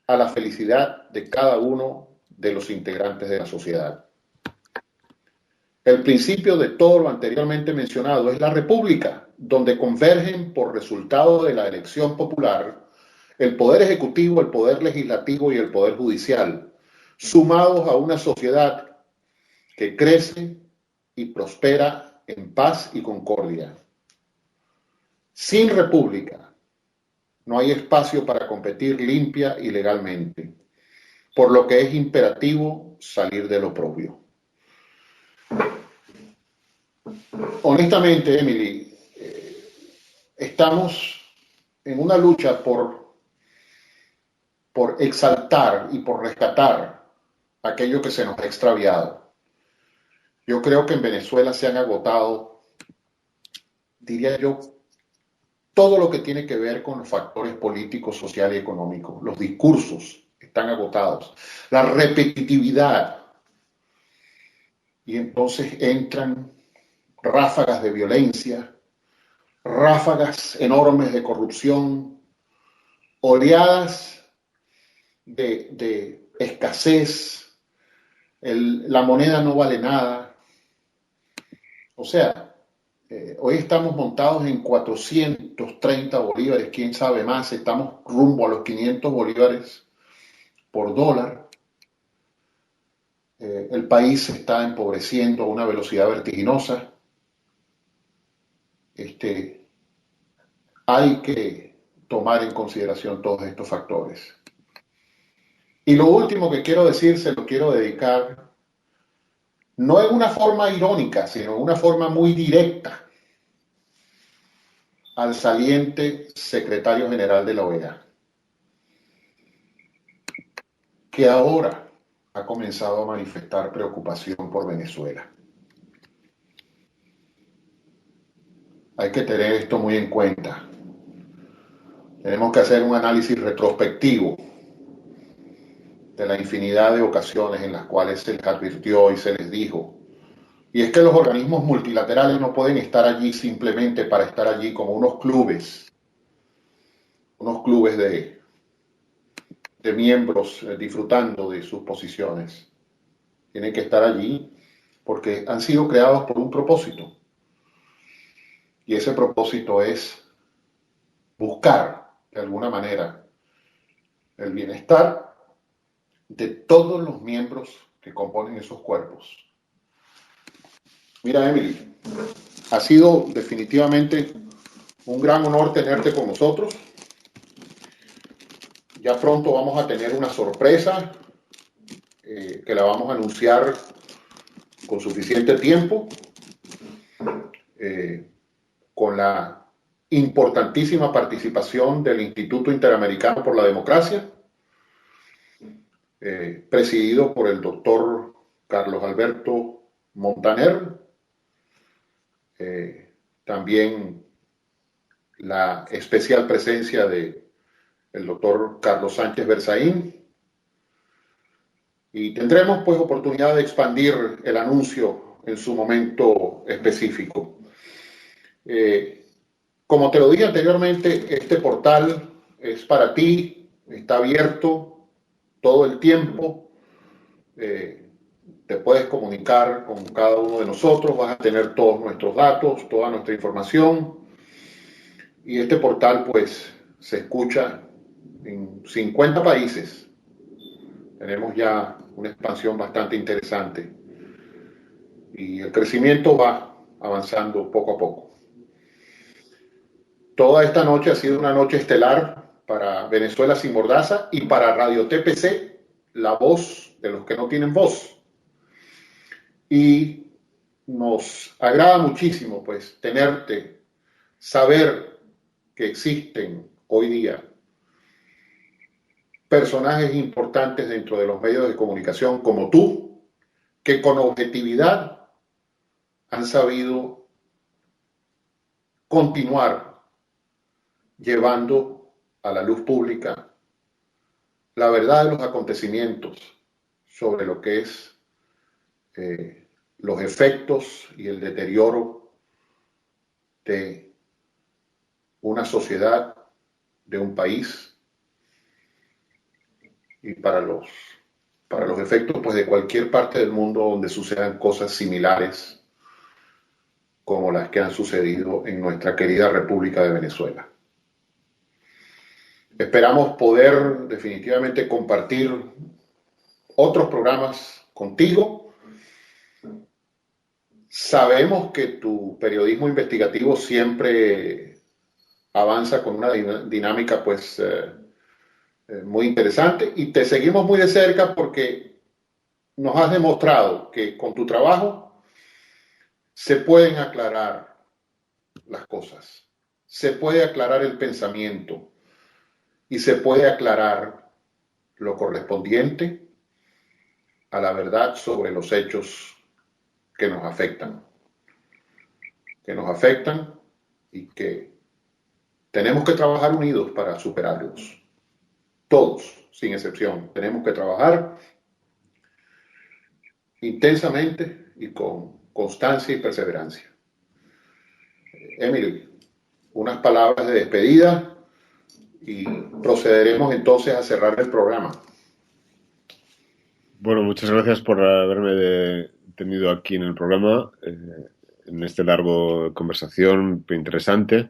a la felicidad de cada uno de los integrantes de la sociedad. El principio de todo lo anteriormente mencionado es la república, donde convergen por resultado de la elección popular el poder ejecutivo, el poder legislativo y el poder judicial, sumados a una sociedad que crece y prospera en paz y concordia. Sin república no hay espacio para competir limpia y legalmente, por lo que es imperativo salir del oprobio. Honestamente, Emily, estamos en una lucha por exaltar y por rescatar aquello que se nos ha extraviado. Yo creo que en Venezuela se han agotado, diría yo, todo lo que tiene que ver con los factores políticos, sociales y económicos. Los discursos están agotados. La repetitividad. Y entonces entran ráfagas de violencia, ráfagas enormes de corrupción, oleadas de escasez, la moneda no vale nada. O sea, hoy estamos montados en 430 bolívares, quién sabe más, estamos rumbo a los 500 bolívares por dólar. El país se está empobreciendo a una velocidad vertiginosa. Hay que tomar en consideración todos estos factores. Y lo último que quiero decir, se lo quiero dedicar, no en una forma irónica, sino en una forma muy directa, al saliente secretario general de la OEA, que ahora ha comenzado a manifestar preocupación por Venezuela. Hay que tener esto muy en cuenta. Tenemos que hacer un análisis retrospectivo de la infinidad de ocasiones en las cuales se les advirtió y se les dijo. Y es que los organismos multilaterales no pueden estar allí simplemente para estar allí como unos clubes de miembros disfrutando de sus posiciones. Tienen que estar allí porque han sido creados por un propósito. Y ese propósito es buscar, de alguna manera, el bienestar de todos los miembros que componen esos cuerpos. Mira, Emily, ha sido definitivamente un gran honor tenerte con nosotros. Ya pronto vamos a tener una sorpresa que la vamos a anunciar con suficiente tiempo, con la importantísima participación del Instituto Interamericano por la Democracia, presidido por el doctor Carlos Alberto Montaner, también la especial presencia de el doctor Carlos Sánchez Berzaín, y tendremos pues oportunidad de expandir el anuncio en su momento específico. Como te lo dije anteriormente, este portal es para ti, está abierto todo el tiempo, te puedes comunicar con cada uno de nosotros, vas a tener todos nuestros datos, toda nuestra información, y este portal pues se escucha en 50 países. Tenemos ya una expansión bastante interesante y el crecimiento va avanzando poco a poco. Toda esta noche ha sido una noche estelar para Venezuela sin Mordaza y para Radio TPC, la voz de los que no tienen voz. Y nos agrada muchísimo pues tenerte, saber que existen hoy día personajes importantes dentro de los medios de comunicación como tú, que con objetividad han sabido continuar llevando a la luz pública la verdad de los acontecimientos sobre lo que es los efectos y el deterioro de una sociedad, de un país y para los efectos pues, de cualquier parte del mundo donde sucedan cosas similares como las que han sucedido en nuestra querida República de Venezuela. Esperamos poder definitivamente compartir otros programas contigo. Sabemos que tu periodismo investigativo siempre avanza con una dinámica pues muy interesante y te seguimos muy de cerca porque nos has demostrado que con tu trabajo se pueden aclarar las cosas, se puede aclarar el pensamiento y se puede aclarar lo correspondiente a la verdad sobre los hechos que nos afectan y que tenemos que trabajar unidos para superarlos. Todos, sin excepción, tenemos que trabajar intensamente y con constancia y perseverancia. Emily, unas palabras de despedida y procederemos entonces a cerrar el programa. Bueno, muchas gracias por haberme tenido aquí en el programa, en este largo conversación interesante.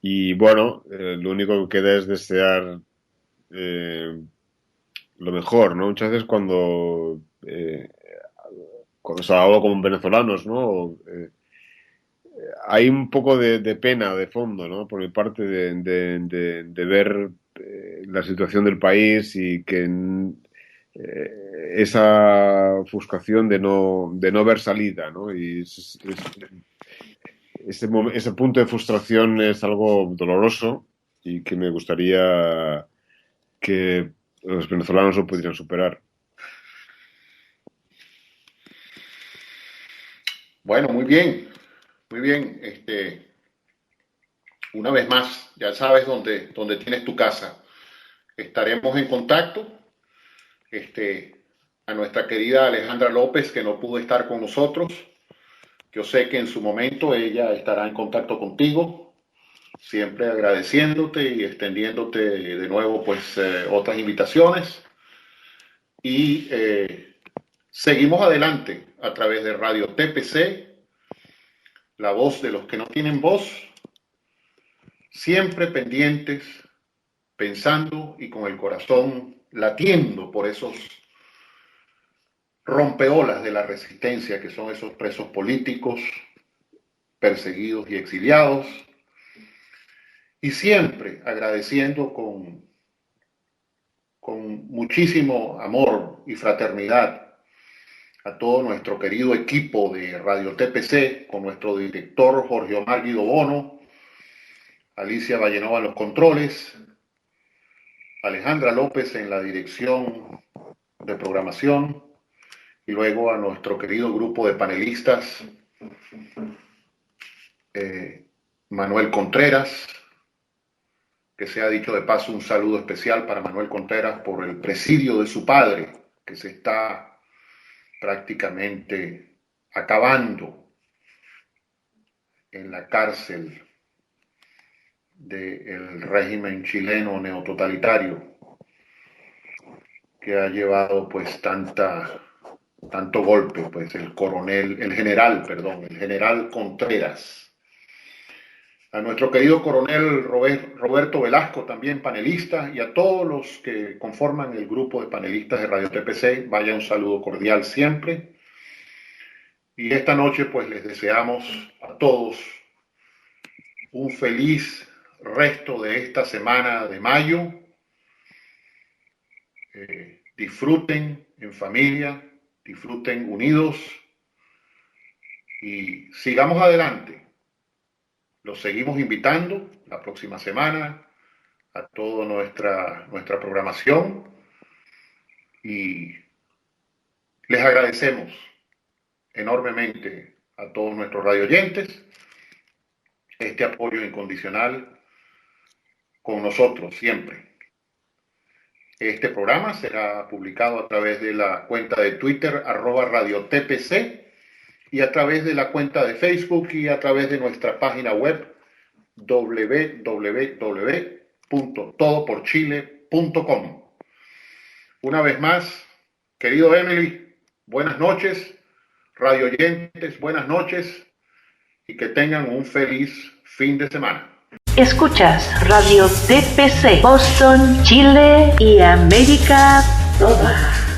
Y bueno, lo único que queda es desear lo mejor, ¿no? Muchas veces cuando se habla con venezolanos, ¿no? Hay un poco de pena de fondo, ¿no? Por mi parte de ver la situación del país y que esa ofuscación de no ver salida, ¿no? Y ese punto de frustración es algo doloroso y que me gustaría que los venezolanos lo pudieran superar. Bueno, muy bien, muy bien. Una vez más, ya sabes dónde tienes tu casa. Estaremos en contacto. A nuestra querida Alejandra López, que no pudo estar con nosotros. Yo sé que en su momento ella estará en contacto contigo, siempre agradeciéndote y extendiéndote de nuevo pues otras invitaciones. Y seguimos adelante a través de Radio TPC, la voz de los que no tienen voz, siempre pendientes, pensando y con el corazón latiendo por esos rompeolas de la resistencia que son esos presos políticos, perseguidos y exiliados, y siempre agradeciendo con muchísimo amor y fraternidad a todo nuestro querido equipo de Radio TPC, con nuestro director Jorge Omar Guido Bono, Alicia Vallenova en los controles, Alejandra López en la dirección de programación, y luego a nuestro querido grupo de panelistas, Manuel Contreras, que se ha dicho de paso un saludo especial para Manuel Contreras por el presidio de su padre, que se está prácticamente acabando en la cárcel del régimen chileno neototalitario, que ha llevado pues tanto golpe, pues el general Contreras. A nuestro querido coronel Roberto Velasco, también panelista, y a todos los que conforman el grupo de panelistas de Radio TPC, vaya un saludo cordial siempre. Y esta noche pues les deseamos a todos un feliz resto de esta semana de mayo. Disfruten en familia, disfruten unidos y sigamos adelante. Los seguimos invitando la próxima semana a toda nuestra programación y les agradecemos enormemente a todos nuestros radioyentes este apoyo incondicional con nosotros siempre. Este programa será publicado a través de la cuenta de Twitter @radiotpc y a través de la cuenta de Facebook y a través de nuestra página web www.todoporchile.com. Una vez más, querido Emily, buenas noches, radio oyentes, buenas noches y que tengan un feliz fin de semana. Escuchas Radio TPC, Boston, Chile y América toda.